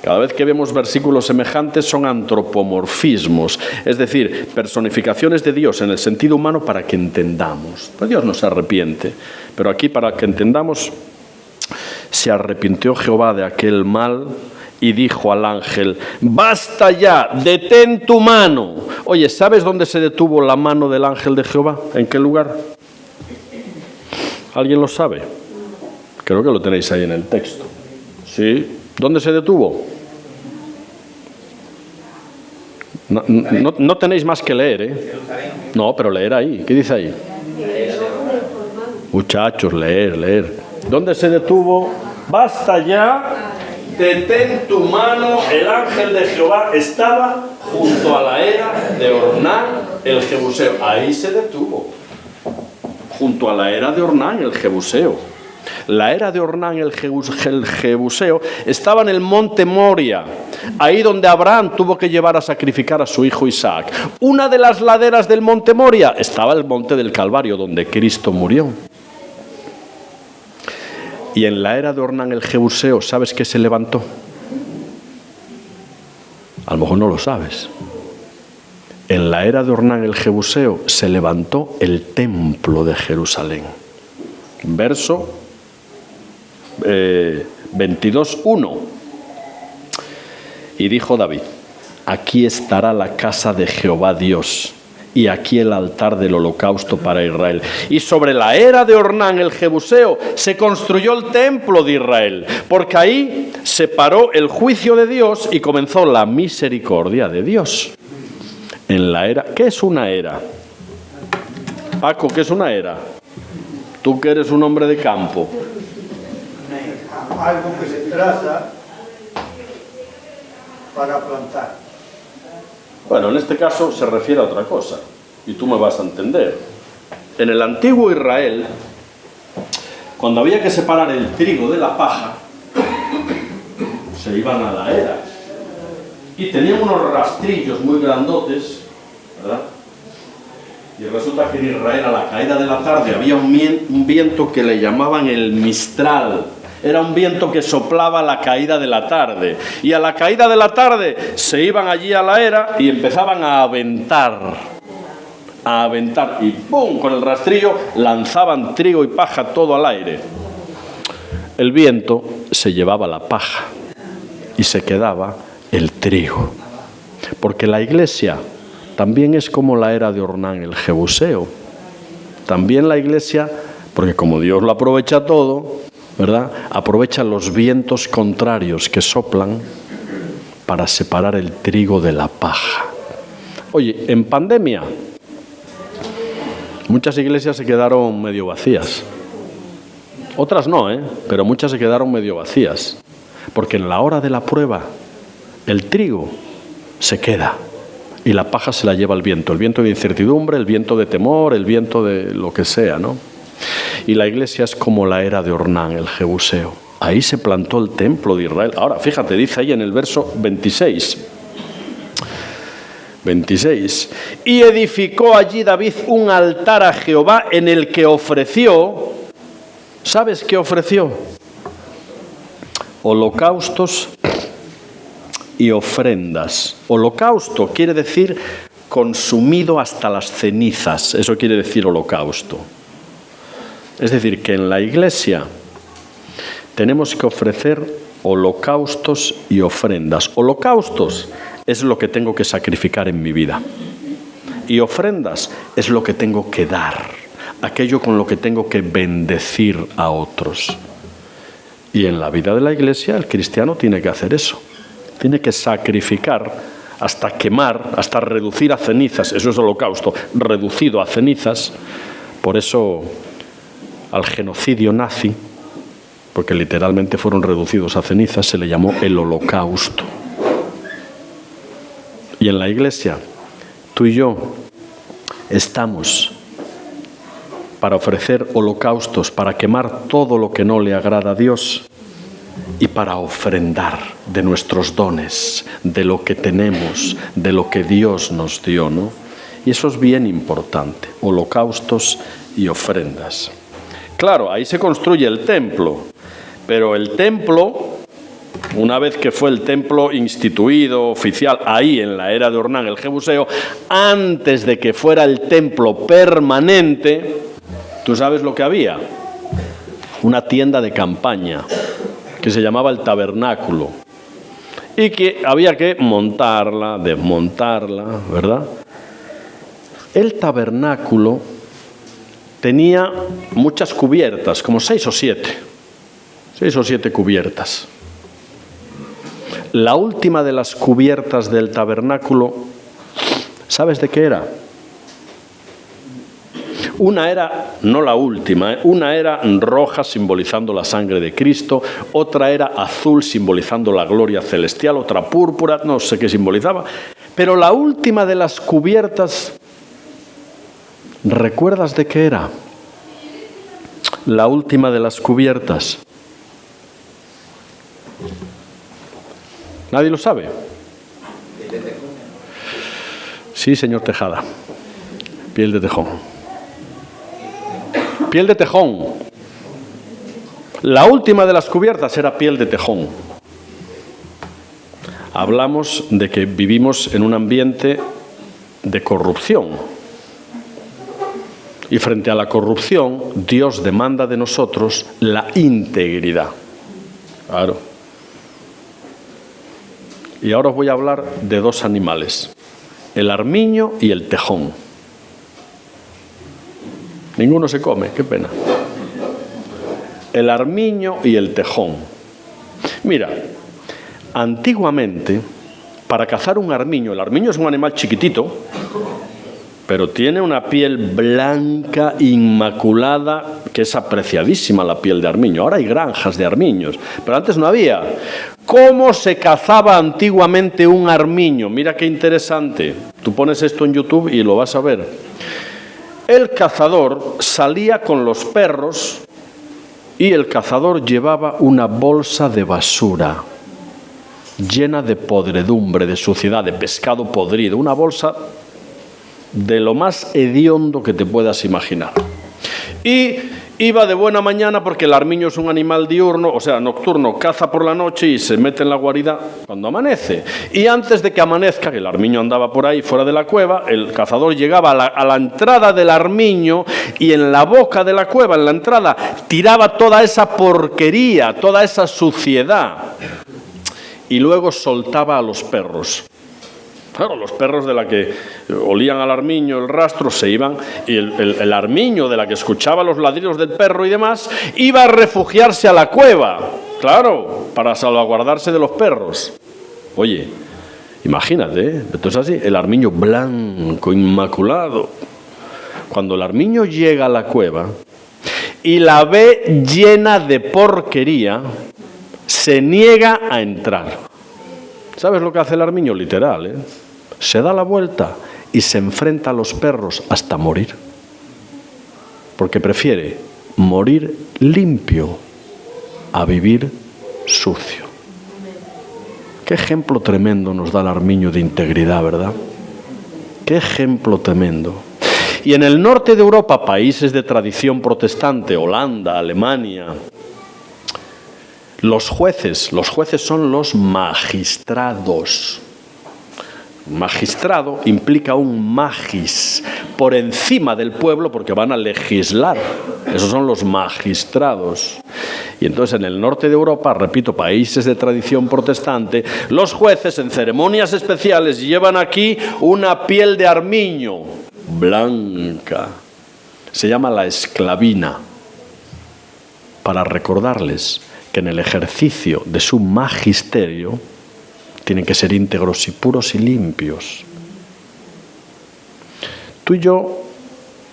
Cada vez que vemos versículos semejantes son antropomorfismos, es decir, personificaciones de Dios en el sentido humano para que entendamos. Pues Dios no se arrepiente, pero aquí para que entendamos, se arrepintió Jehová de aquel mal y dijo al ángel: basta ya, detén tu mano. Oye, ¿sabes dónde se detuvo la mano del ángel de Jehová? ¿En qué lugar? ¿Alguien lo sabe? Creo que lo tenéis ahí en el texto. ¿Sí? ¿Dónde se detuvo? No tenéis más que leer, ¿eh? No, pero leer ahí. ¿Qué dice ahí? Muchachos, leer. ¿Dónde se detuvo? Basta ya, detén tu mano. El ángel de Jehová estaba junto a la era de Ornán el Jebuseo. Ahí se detuvo. Junto a la era de Ornán el Jebuseo. La era de Ornán el Jebuseo estaba en el monte Moria, ahí donde Abraham tuvo que llevar a sacrificar a su hijo Isaac. Una de las laderas del monte Moria estaba el monte del Calvario, donde Cristo murió. Y en la era de Ornán el Jebuseo, ¿sabes qué se levantó? A lo mejor no lo sabes. En la era de Ornán el Jebuseo se levantó el templo de Jerusalén. Verso 22:1. Y dijo David: aquí estará la casa de Jehová Dios, y aquí el altar del holocausto para Israel. Y sobre la era de Ornán el Jebuseo se construyó el templo de Israel, porque ahí se paró el juicio de Dios y comenzó la misericordia de Dios. En la era, ¿qué es una era? Paco, ¿qué es una era? Tú que eres un hombre de campo. Algo que se traza para plantar. Bueno, en este caso se refiere a otra cosa, y tú me vas a entender. En el antiguo Israel, cuando había que separar el trigo de la paja, se iban a la era. Y tenían unos rastrillos muy grandotes, ¿verdad? Y resulta que en Israel, a la caída de la tarde, había un viento que le llamaban el Mistral. Era un viento que soplaba a la caída de la tarde. Y a la caída de la tarde se iban allí a la era y empezaban a aventar. Y ¡pum! Con el rastrillo lanzaban trigo y paja todo al aire. El viento se llevaba la paja y se quedaba el trigo. Porque la iglesia también es como la era de Ornán el Jebuseo. También la iglesia, porque como Dios lo aprovecha todo, ¿verdad? Aprovecha los vientos contrarios que soplan para separar el trigo de la paja. Oye, en pandemia muchas iglesias se quedaron medio vacías. Otras no, pero muchas se quedaron medio vacías. Porque en la hora de la prueba, el trigo se queda y la paja se la lleva el viento de incertidumbre, el viento de temor, el viento de lo que sea, ¿no? Y la iglesia es como la era de Ornán el Jebuseo. Ahí se plantó el templo de Israel. Ahora, fíjate, dice ahí en el verso 26. Y edificó allí David un altar a Jehová en el que ofreció, ¿sabes qué ofreció? Holocaustos y ofrendas. Holocausto quiere decir consumido hasta las cenizas. Eso quiere decir holocausto. Es decir, que en la iglesia tenemos que ofrecer holocaustos y ofrendas. Holocaustos es lo que tengo que sacrificar en mi vida. Y ofrendas es lo que tengo que dar, aquello con lo que tengo que bendecir a otros. Y en la vida de la iglesia el cristiano tiene que hacer eso. Tiene que sacrificar hasta quemar, hasta reducir a cenizas. Eso es holocausto, reducido a cenizas. Por eso al genocidio nazi, porque literalmente fueron reducidos a cenizas, se le llamó el holocausto. Y en la iglesia, tú y yo estamos para ofrecer holocaustos, para quemar todo lo que no le agrada a Dios y para ofrendar de nuestros dones, de lo que tenemos, de lo que Dios nos dio, ¿no? Y eso es bien importante, holocaustos y ofrendas. Claro, ahí se construye el templo, pero el templo, una vez que fue el templo instituido, oficial, ahí en la era de Ornán, el Jebuseo, antes de que fuera el templo permanente, ¿tú sabes lo que había? Una tienda de campaña que se llamaba el tabernáculo y que había que montarla, desmontarla, ¿verdad? El tabernáculo tenía muchas cubiertas, como 6 o 7 cubiertas. La última de las cubiertas del tabernáculo, ¿sabes de qué era? Una era, no la última, una era roja simbolizando la sangre de Cristo, otra era azul simbolizando la gloria celestial, otra púrpura, no sé qué simbolizaba, pero la última de las cubiertas, ¿recuerdas de qué era? La última de las cubiertas. ¿Nadie lo sabe? Sí, señor Tejada. Piel de tejón. Piel de tejón. La última de las cubiertas era piel de tejón. Hablamos de que vivimos en un ambiente de corrupción. Y frente a la corrupción, Dios demanda de nosotros la integridad. Claro. Y ahora os voy a hablar de 2 animales, el armiño y el tejón. Ninguno se come, qué pena. El armiño y el tejón. Mira, antiguamente, para cazar un armiño, el armiño es un animal chiquitito, pero tiene una piel blanca, inmaculada, que es apreciadísima la piel de armiño. Ahora hay granjas de armiños, pero antes no había. ¿Cómo se cazaba antiguamente un armiño? Mira qué interesante. Tú pones esto en YouTube y lo vas a ver. El cazador salía con los perros y el cazador llevaba una bolsa de basura llena de podredumbre, de suciedad, de pescado podrido. Una bolsa de lo más hediondo que te puedas imaginar. Y iba de buena mañana porque el armiño es un animal diurno, o sea, nocturno, caza por la noche y se mete en la guarida cuando amanece. Y antes de que amanezca, que el armiño andaba por ahí fuera de la cueva, el cazador llegaba a la entrada del armiño y en la boca de la cueva, en la entrada, tiraba toda esa porquería, toda esa suciedad. Y luego soltaba a los perros. Claro, los perros de la que olían al armiño, el rastro, se iban, y el armiño de la que escuchaba los ladridos del perro y demás, iba a refugiarse a la cueva, claro, para salvaguardarse de los perros. Oye, imagínate, ¿eh? Entonces así, el armiño blanco, inmaculado. Cuando el armiño llega a la cueva y la ve llena de porquería, se niega a entrar. ¿Sabes lo que hace el armiño? Literal, ¿eh? Se da la vuelta y se enfrenta a los perros hasta morir. Porque prefiere morir limpio a vivir sucio. Qué ejemplo tremendo nos da el armiño de integridad, ¿verdad? Qué ejemplo tremendo. Y en el norte de Europa, países de tradición protestante, Holanda, Alemania, los jueces son los magistrados. Magistrado implica un magis, por encima del pueblo, porque van a legislar. Esos son los magistrados. Y entonces en el norte de Europa, repito, países de tradición protestante, los jueces en ceremonias especiales llevan aquí una piel de armiño blanca. Se llama la esclavina, para recordarles que en el ejercicio de su magisterio tienen que ser íntegros y puros y limpios. Tú y yo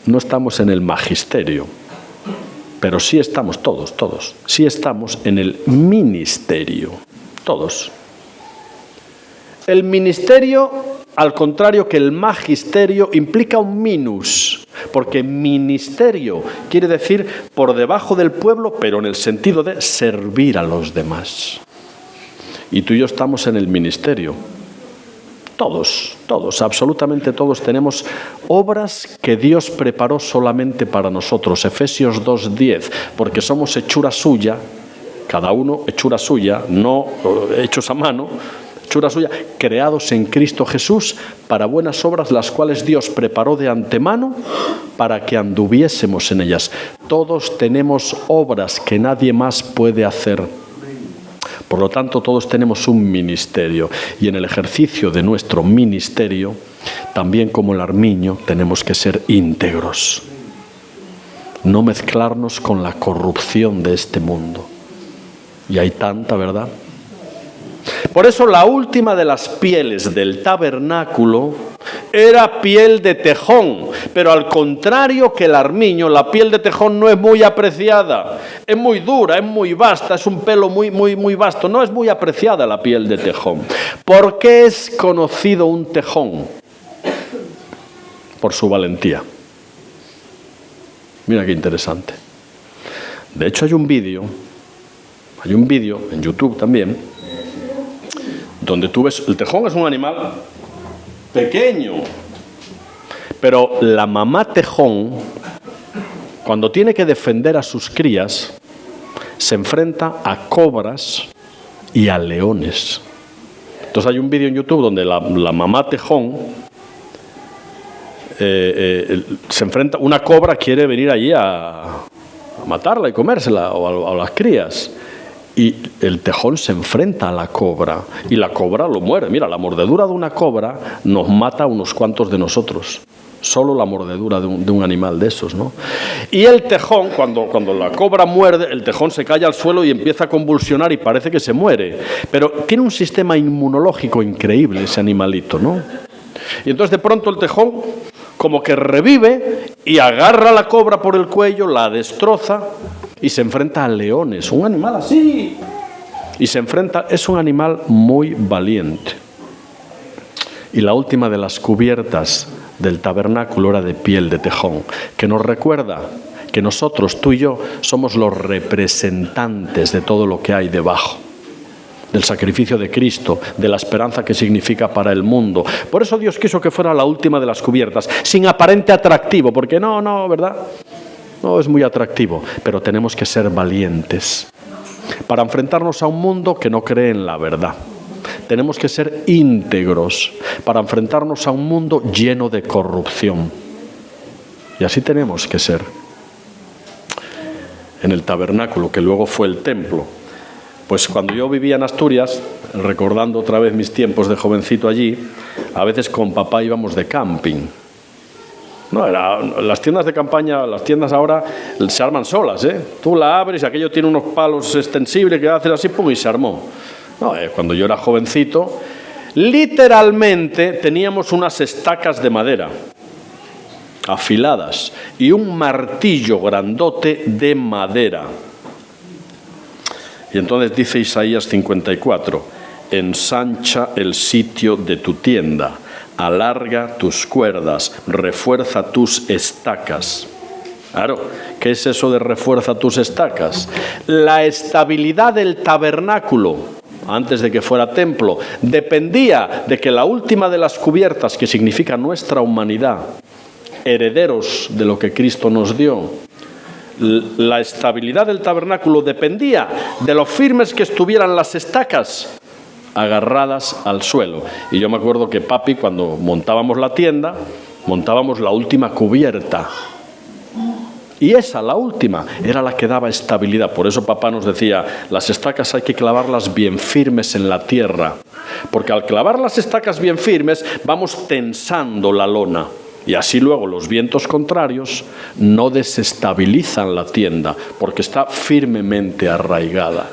no estamos en el magisterio, pero sí estamos todos, sí estamos en el ministerio, todos. El ministerio al contrario que el magisterio implica un minus, porque ministerio quiere decir por debajo del pueblo, pero en el sentido de servir a los demás. Y tú y yo estamos en el ministerio. Todos, absolutamente todos tenemos obras que Dios preparó solamente para nosotros. Efesios 2:10, porque somos hechura suya, cada uno hechura suya, no hechos a mano, hechura suya, creados en Cristo Jesús para buenas obras, las cuales Dios preparó de antemano para que anduviésemos en ellas. Todos tenemos obras que nadie más puede hacer. Por lo tanto, todos tenemos un ministerio, y en el ejercicio de nuestro ministerio, también como el armiño, tenemos que ser íntegros. No mezclarnos con la corrupción de este mundo. Y hay tanta, ¿verdad? Por eso la última de las pieles del tabernáculo era piel de tejón, pero al contrario que el armiño, la piel de tejón no es muy apreciada, es muy dura, es muy vasta, es un pelo muy vasto, no es muy apreciada la piel de tejón. ¿Por qué es conocido un tejón? Por su valentía. Mira qué interesante. De hecho hay un vídeo en YouTube también, donde tú ves, el tejón es un animal pequeño, pero la mamá tejón, cuando tiene que defender a sus crías, se enfrenta a cobras y a leones. Entonces hay un vídeo en YouTube donde la mamá tejón se enfrenta, una cobra quiere venir allí a matarla y comérsela, o a las crías. Y el tejón se enfrenta a la cobra y la cobra lo muerde. Mira, la mordedura de una cobra nos mata a unos cuantos de nosotros. Solo la mordedura de un animal de esos, ¿no? Y el tejón, cuando la cobra muerde, el tejón se cae al suelo y empieza a convulsionar y parece que se muere. Pero tiene un sistema inmunológico increíble ese animalito, ¿no? Y entonces de pronto el tejón como que revive y agarra a la cobra por el cuello, la destroza y se enfrenta a leones, un animal así. Y se enfrenta, es un animal muy valiente. Y la última de las cubiertas del tabernáculo era de piel de tejón, que nos recuerda que nosotros, tú y yo, somos los representantes de todo lo que hay debajo, del sacrificio de Cristo, de la esperanza que significa para el mundo. Por eso Dios quiso que fuera la última de las cubiertas, sin aparente atractivo, porque no, ¿verdad? No es muy atractivo, pero tenemos que ser valientes para enfrentarnos a un mundo que no cree en la verdad. Tenemos que ser íntegros para enfrentarnos a un mundo lleno de corrupción. Y así tenemos que ser. En el tabernáculo, que luego fue el templo. Pues cuando yo vivía en Asturias, recordando otra vez mis tiempos de jovencito allí, a veces con papá íbamos de camping. No, las tiendas de campaña, las tiendas ahora se arman solas, ¿eh? Tú la abres y aquello tiene unos palos extensibles que haces así, pum, y se armó. No, cuando yo era jovencito, literalmente teníamos unas estacas de madera afiladas y un martillo grandote de madera. Y entonces dice Isaías 54, ensancha el sitio de tu tienda, alarga tus cuerdas, refuerza tus estacas. Claro, ¿qué es eso de refuerza tus estacas? La estabilidad del tabernáculo, antes de que fuera templo, dependía de que la última de las cubiertas, que significa nuestra humanidad, herederos de lo que Cristo nos dio, la estabilidad del tabernáculo dependía de lo firmes que estuvieran las estacas agarradas al suelo. Y yo me acuerdo que papi, cuando montábamos la tienda, montábamos la última cubierta. Y esa, la última, era la que daba estabilidad. Por eso papá nos decía, las estacas hay que clavarlas bien firmes en la tierra. Porque al clavar las estacas bien firmes, vamos tensando la lona. Y así luego los vientos contrarios no desestabilizan la tienda, porque está firmemente arraigada.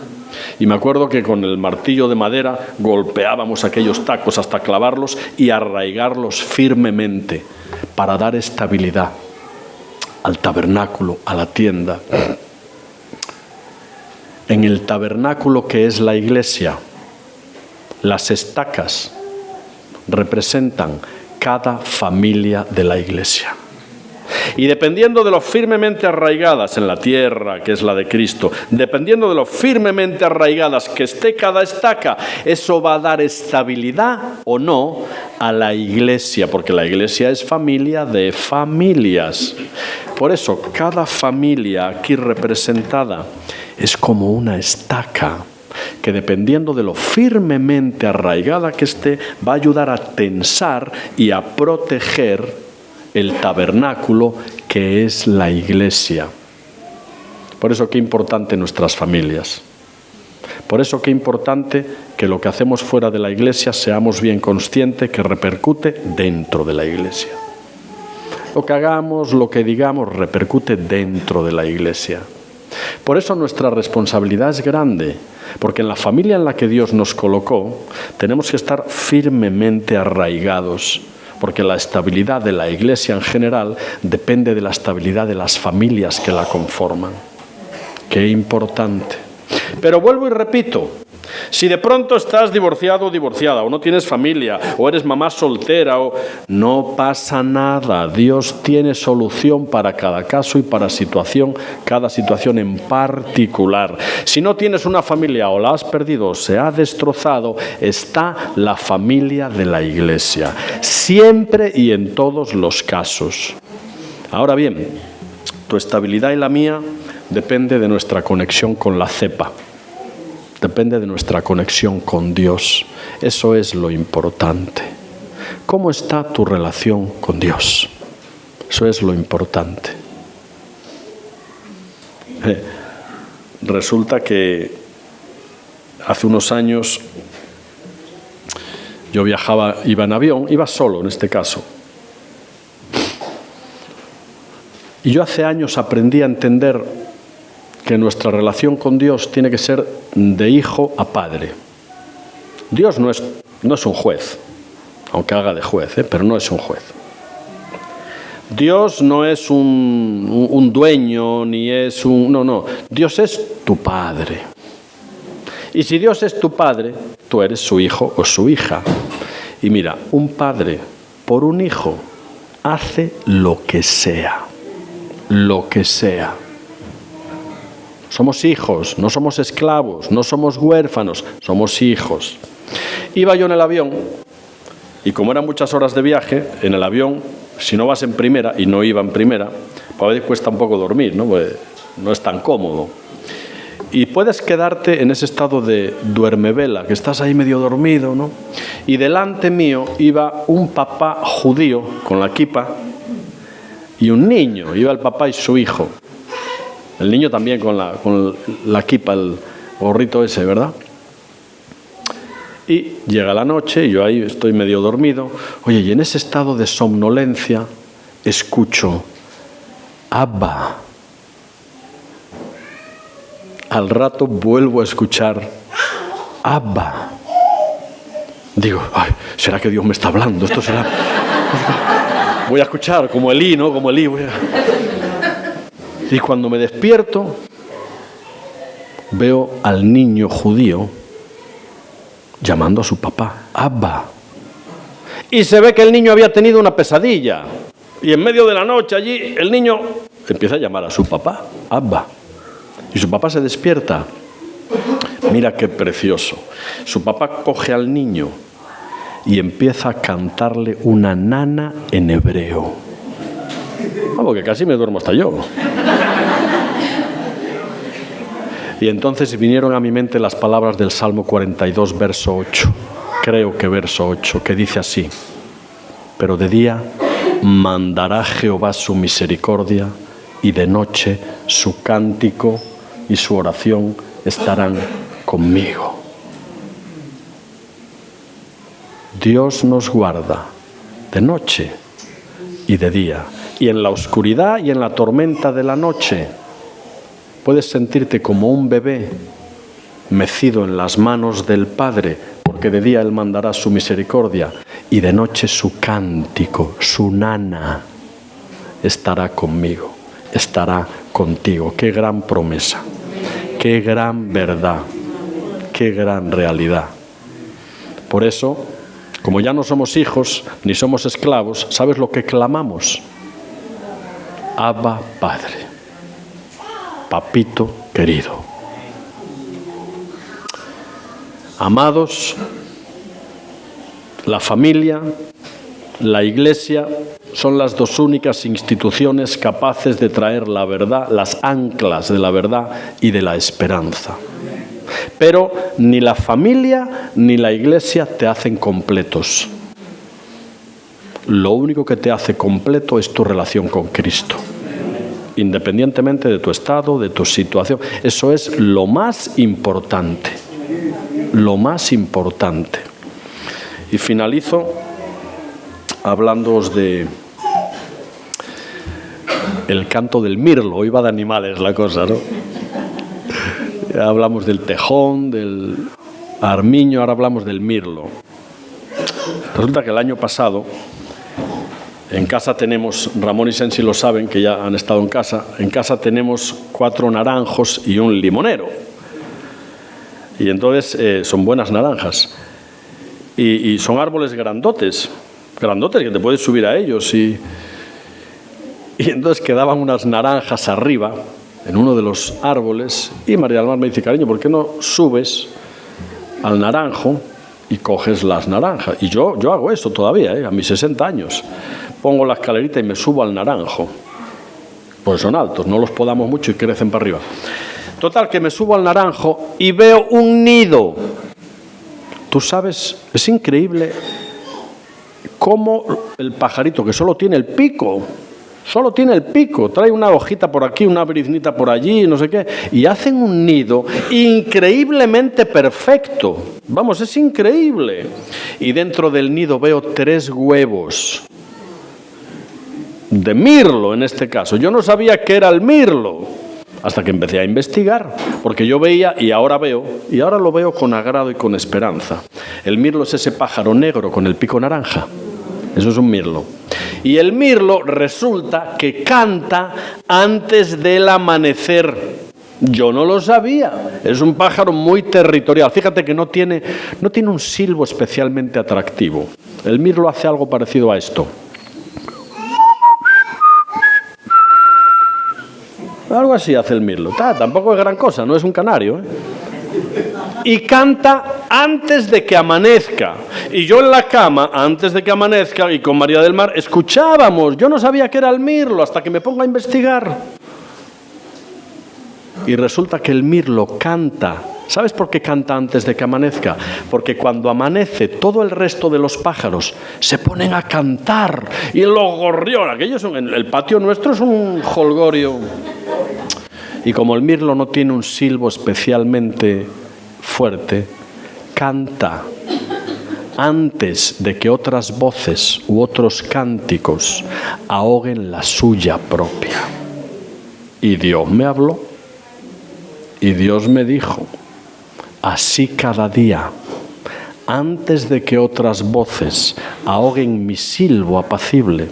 Y me acuerdo que con el martillo de madera golpeábamos aquellos tacos hasta clavarlos y arraigarlos firmemente para dar estabilidad al tabernáculo, a la tienda. En el tabernáculo que es la iglesia, las estacas representan cada familia de la Iglesia. Y dependiendo de lo firmemente arraigadas en la tierra, que es la de Cristo, dependiendo de lo firmemente arraigadas que esté cada estaca, eso va a dar estabilidad o no a la Iglesia, porque la Iglesia es familia de familias. Por eso, cada familia aquí representada es como una estaca que dependiendo de lo firmemente arraigada que esté, va a ayudar a tensar y a proteger el tabernáculo que es la Iglesia. Por eso qué importante nuestras familias. Por eso qué importante que lo que hacemos fuera de la Iglesia seamos bien conscientes que repercute dentro de la Iglesia. Lo que hagamos, lo que digamos, repercute dentro de la Iglesia. Por eso nuestra responsabilidad es grande, porque en la familia en la que Dios nos colocó tenemos que estar firmemente arraigados, porque la estabilidad de la Iglesia en general depende de la estabilidad de las familias que la conforman. Qué importante. Pero vuelvo y repito, si de pronto estás divorciado o divorciada, o no tienes familia, o eres mamá soltera, no pasa nada. Dios tiene solución para cada caso y para cada situación en particular. Si no tienes una familia o la has perdido o se ha destrozado, está la familia de la Iglesia. Siempre y en todos los casos. Ahora bien, tu estabilidad y la mía depende de nuestra conexión con la cepa. Depende de nuestra conexión con Dios. Eso es lo importante. ¿Cómo está tu relación con Dios? Eso es lo importante. Resulta que hace unos años yo iba en avión, iba solo en este caso. Y yo hace años aprendí a entender que nuestra relación con Dios tiene que ser de hijo a padre. Dios no es un juez, aunque haga de juez, pero no es un juez. Dios no es un dueño, ni es un... No. Dios es tu padre. Y si Dios es tu padre, tú eres su hijo o su hija. Y mira, un padre por un hijo hace lo que sea. Lo que sea. Somos hijos, no somos esclavos, no somos huérfanos, somos hijos. Iba yo en el avión y como eran muchas horas de viaje, en el avión, si no vas en primera, y no iba en primera, pues a veces cuesta un poco dormir, ¿no? Pues no es tan cómodo. Y puedes quedarte en ese estado de duermevela, que estás ahí medio dormido, ¿no? Y delante mío iba un papá judío con la kipa y un niño, iba el papá y su hijo. El niño también con la kipa, el gorrito ese, ¿verdad? Y llega la noche y yo ahí estoy medio dormido. Oye, y en ese estado de somnolencia escucho Abba. Al rato vuelvo a escuchar Abba. Digo, ay, ¿será que Dios me está hablando? Esto será... Voy a escuchar como Elí, ¿no? Como Elí. Y cuando me despierto, veo al niño judío llamando a su papá, Abba. Y se ve que el niño había tenido una pesadilla. Y en medio de la noche allí, el niño empieza a llamar a su papá, Abba. Y su papá se despierta. Mira qué precioso. Su papá coge al niño y empieza a cantarle una nana en hebreo. Vamos, que casi me duermo hasta yo. Y entonces vinieron a mi mente las palabras del Salmo 42, verso 8. Creo que verso 8, que dice así: pero de día mandará Jehová su misericordia, y de noche su cántico y su oración estarán conmigo. Dios nos guarda de noche y de día. Y en la oscuridad y en la tormenta de la noche puedes sentirte como un bebé mecido en las manos del Padre, porque de día Él mandará su misericordia y de noche su cántico, su nana, estará conmigo, estará contigo. Qué gran promesa, qué gran verdad, qué gran realidad. Por eso, Como ya no somos hijos ni somos esclavos, ¿sabes lo que clamamos? Abba, Padre. Papito querido. Amados, la familia, la Iglesia son las dos únicas instituciones capaces de traer la verdad, las anclas de la verdad y de la esperanza. Pero ni la familia ni la Iglesia te hacen completos. Lo único que te hace completo es tu relación con Cristo. Independientemente de tu estado, de tu situación. Eso es lo más importante. Lo más importante. Y finalizo hablándoos de el canto del mirlo. Hoy va de animales la cosa, ¿no? Ya hablamos del tejón, del armiño, ahora hablamos del mirlo. Resulta que el año pasado, en casa tenemos, Ramón y Sensi lo saben, que ya han estado en casa tenemos 4 naranjos y un limonero. Y entonces son buenas naranjas. Y son árboles grandotes que te puedes subir a ellos. Y entonces quedaban unas naranjas arriba, en uno de los árboles, y María del Mar me dice, cariño, ¿por qué no subes al naranjo y coges las naranjas? Y yo hago eso todavía, a mis 60 años. Pongo la escalerita y me subo al naranjo. Pues son altos, no los podamos mucho y crecen para arriba. Total, que me subo al naranjo y veo un nido. Tú sabes, es increíble cómo el pajarito, que solo tiene el pico, trae una hojita por aquí, una briznita por allí, no sé qué, y hacen un nido increíblemente perfecto. Vamos, es increíble. Y dentro del nido veo 3 huevos. De mirlo, en este caso. Yo no sabía qué era el mirlo, hasta que empecé a investigar, porque yo veía y ahora lo veo con agrado y con esperanza. El mirlo es ese pájaro negro con el pico naranja. Eso es un mirlo. Y el mirlo resulta que canta antes del amanecer. Yo no lo sabía. Es un pájaro muy territorial. Fíjate que no tiene un silbo especialmente atractivo. El mirlo hace algo parecido a esto. Algo así hace el mirlo. Tampoco es gran cosa, no es un canario, ¿eh? Y canta antes de que amanezca. Y yo en la cama, antes de que amanezca, y con María del Mar, escuchábamos. Yo no sabía qué era el mirlo hasta que me pongo a investigar. Y resulta que el mirlo canta. ¿Sabes por qué canta antes de que amanezca? Porque cuando amanece, todo el resto de los pájaros se ponen a cantar. Y los gorriones, aquellos son, el patio nuestro es un jolgorio. Y como el mirlo no tiene un silbo especialmente fuerte, canta antes de que otras voces u otros cánticos ahoguen la suya propia. Y Dios me habló, y Dios me dijo, así cada día, antes de que otras voces ahoguen mi silbo apacible,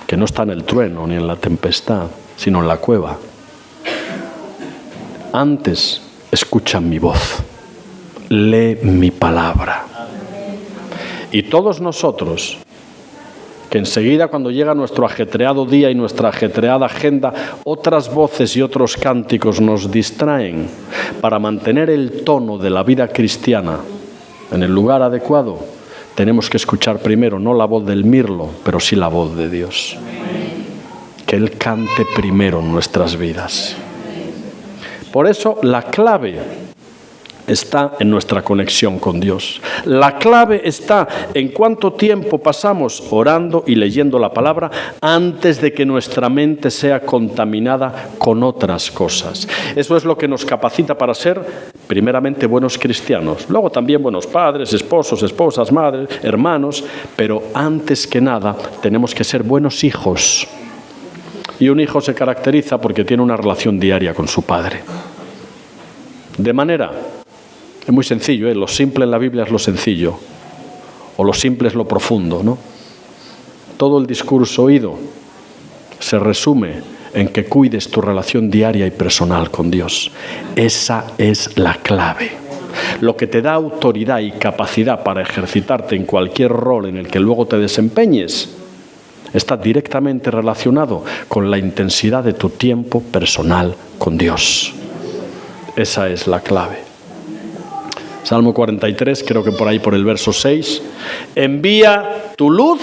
que no está en el trueno ni en la tempestad, sino en la cueva, antes escuchan mi voz, lee mi palabra. Y todos nosotros, que enseguida cuando llega nuestro ajetreado día y nuestra ajetreada agenda, otras voces y otros cánticos nos distraen para mantener el tono de la vida cristiana en el lugar adecuado, tenemos que escuchar primero no la voz del mirlo, pero sí la voz de Dios. Que Él cante primero en nuestras vidas. Por eso la clave está en nuestra conexión con Dios. La clave está en cuánto tiempo pasamos orando y leyendo la palabra antes de que nuestra mente sea contaminada con otras cosas. Eso es lo que nos capacita para ser, primeramente, buenos cristianos. Luego también buenos padres, esposos, esposas, madres, hermanos. Pero antes que nada, tenemos que ser buenos hijos. Y un hijo se caracteriza porque tiene una relación diaria con su padre. De manera, es muy sencillo, lo simple en la Biblia es lo sencillo, o lo simple es lo profundo, ¿no? Todo el discurso oído se resume en que cuides tu relación diaria y personal con Dios. Esa es la clave. lo que te da autoridad y capacidad para ejercitarte en cualquier rol en el que luego te desempeñes, está directamente relacionado con la intensidad de tu tiempo personal con Dios. Esa es la clave. Salmo 43, creo que por ahí por el verso 6, envía tu luz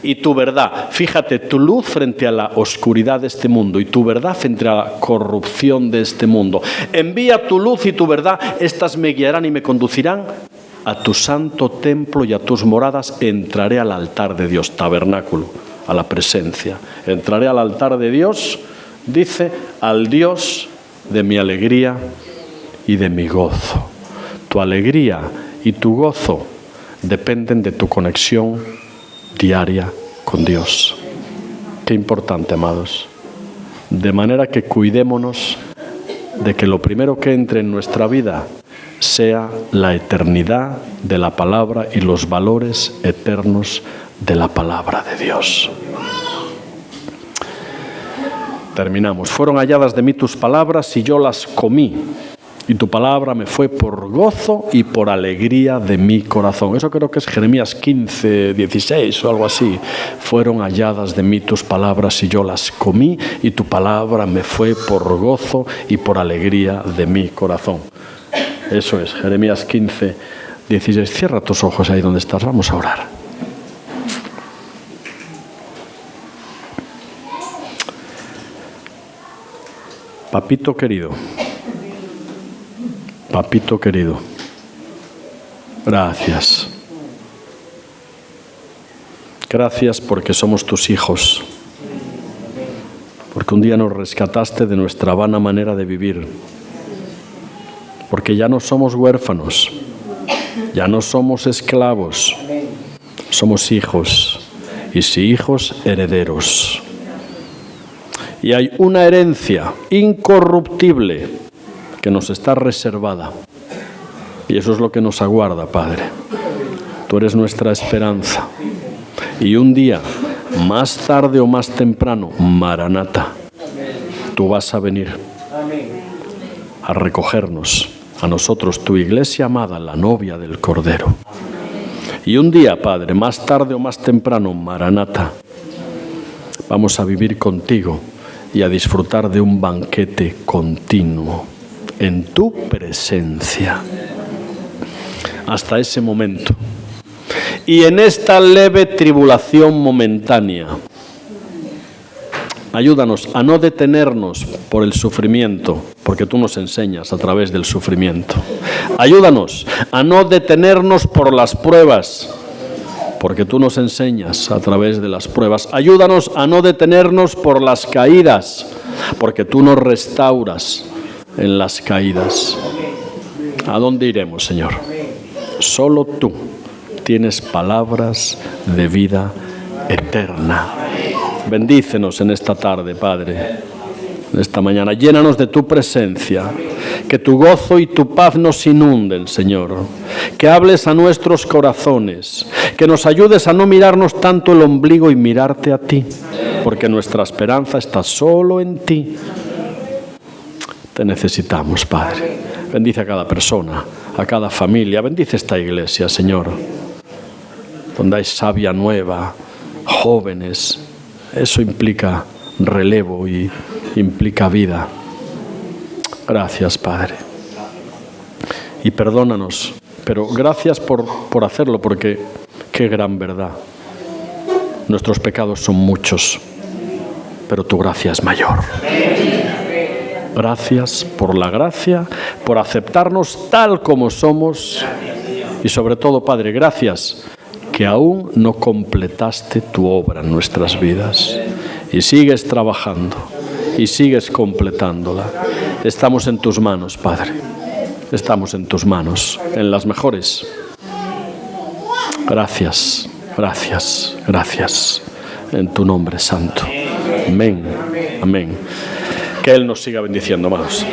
y tu verdad. Fíjate, tu luz frente a la oscuridad de este mundo y tu verdad frente a la corrupción de este mundo. Envía tu luz y tu verdad, estas me guiarán y me conducirán a tu santo templo y a tus moradas. Entraré al altar de Dios, tabernáculo, a la presencia. Entraré al altar de Dios, dice, al Dios de mi alegría y de mi gozo. Tu alegría y tu gozo dependen de tu conexión diaria con Dios. Qué importante, amados. De manera que cuidémonos de que lo primero que entre en nuestra vida sea la eternidad de la palabra y los valores eternos de la palabra de Dios. Terminamos. Fueron halladas de mí tus palabras y yo las comí. Y tu palabra me fue por gozo y por alegría de mi corazón. Eso creo que es Jeremías 15, 16 o algo así. Fueron halladas de mí tus palabras y yo las comí, y tu palabra me fue por gozo y por alegría de mi corazón. Eso es, Jeremías 15, 16. Cierra tus ojos ahí donde estás. Vamos a orar. Papito querido. Papito querido, gracias. Gracias porque somos tus hijos, porque un día nos rescataste de nuestra vana manera de vivir, porque ya no somos huérfanos, ya no somos esclavos, somos hijos, y si hijos, herederos. Y hay una herencia incorruptible que nos está reservada, y eso es lo que nos aguarda, Padre. Tú eres nuestra esperanza, y un día, más tarde o más temprano, Maranata, tú vas a venir a recogernos, a nosotros, tu iglesia amada, la novia del Cordero. Y un día, Padre, más tarde o más temprano, Maranata, vamos a vivir contigo y a disfrutar de un banquete continuo en tu presencia. Hasta ese momento. Y en esta leve tribulación momentánea, ayúdanos a no detenernos por el sufrimiento, porque tú nos enseñas a través del sufrimiento. Ayúdanos a no detenernos por las pruebas, porque tú nos enseñas a través de las pruebas. Ayúdanos a no detenernos por las caídas, porque tú nos restauras en las caídas. ¿A dónde iremos, Señor? Solo tú tienes palabras de vida eterna. Bendícenos en esta tarde, Padre, en esta mañana. Llénanos de tu presencia. Que tu gozo y tu paz nos inunden, Señor. Que hables a nuestros corazones. Que nos ayudes a no mirarnos tanto el ombligo y mirarte a ti, porque nuestra esperanza está solo en ti. Te necesitamos, Padre. Bendice a cada persona, a cada familia. Bendice esta iglesia, Señor, donde hay savia nueva, jóvenes. Eso implica relevo y implica vida. Gracias, Padre. Y perdónanos, pero gracias por hacerlo, porque qué gran verdad. Nuestros pecados son muchos, pero tu gracia es mayor. Gracias por la gracia, por aceptarnos tal como somos, y sobre todo, Padre, gracias que aún no completaste tu obra en nuestras vidas y sigues trabajando y sigues completándola. Estamos en tus manos, Padre. Estamos en tus manos, en las mejores. Gracias, gracias, gracias. En tu nombre santo. Amén. Amén. Que Él nos siga bendiciendo, amados.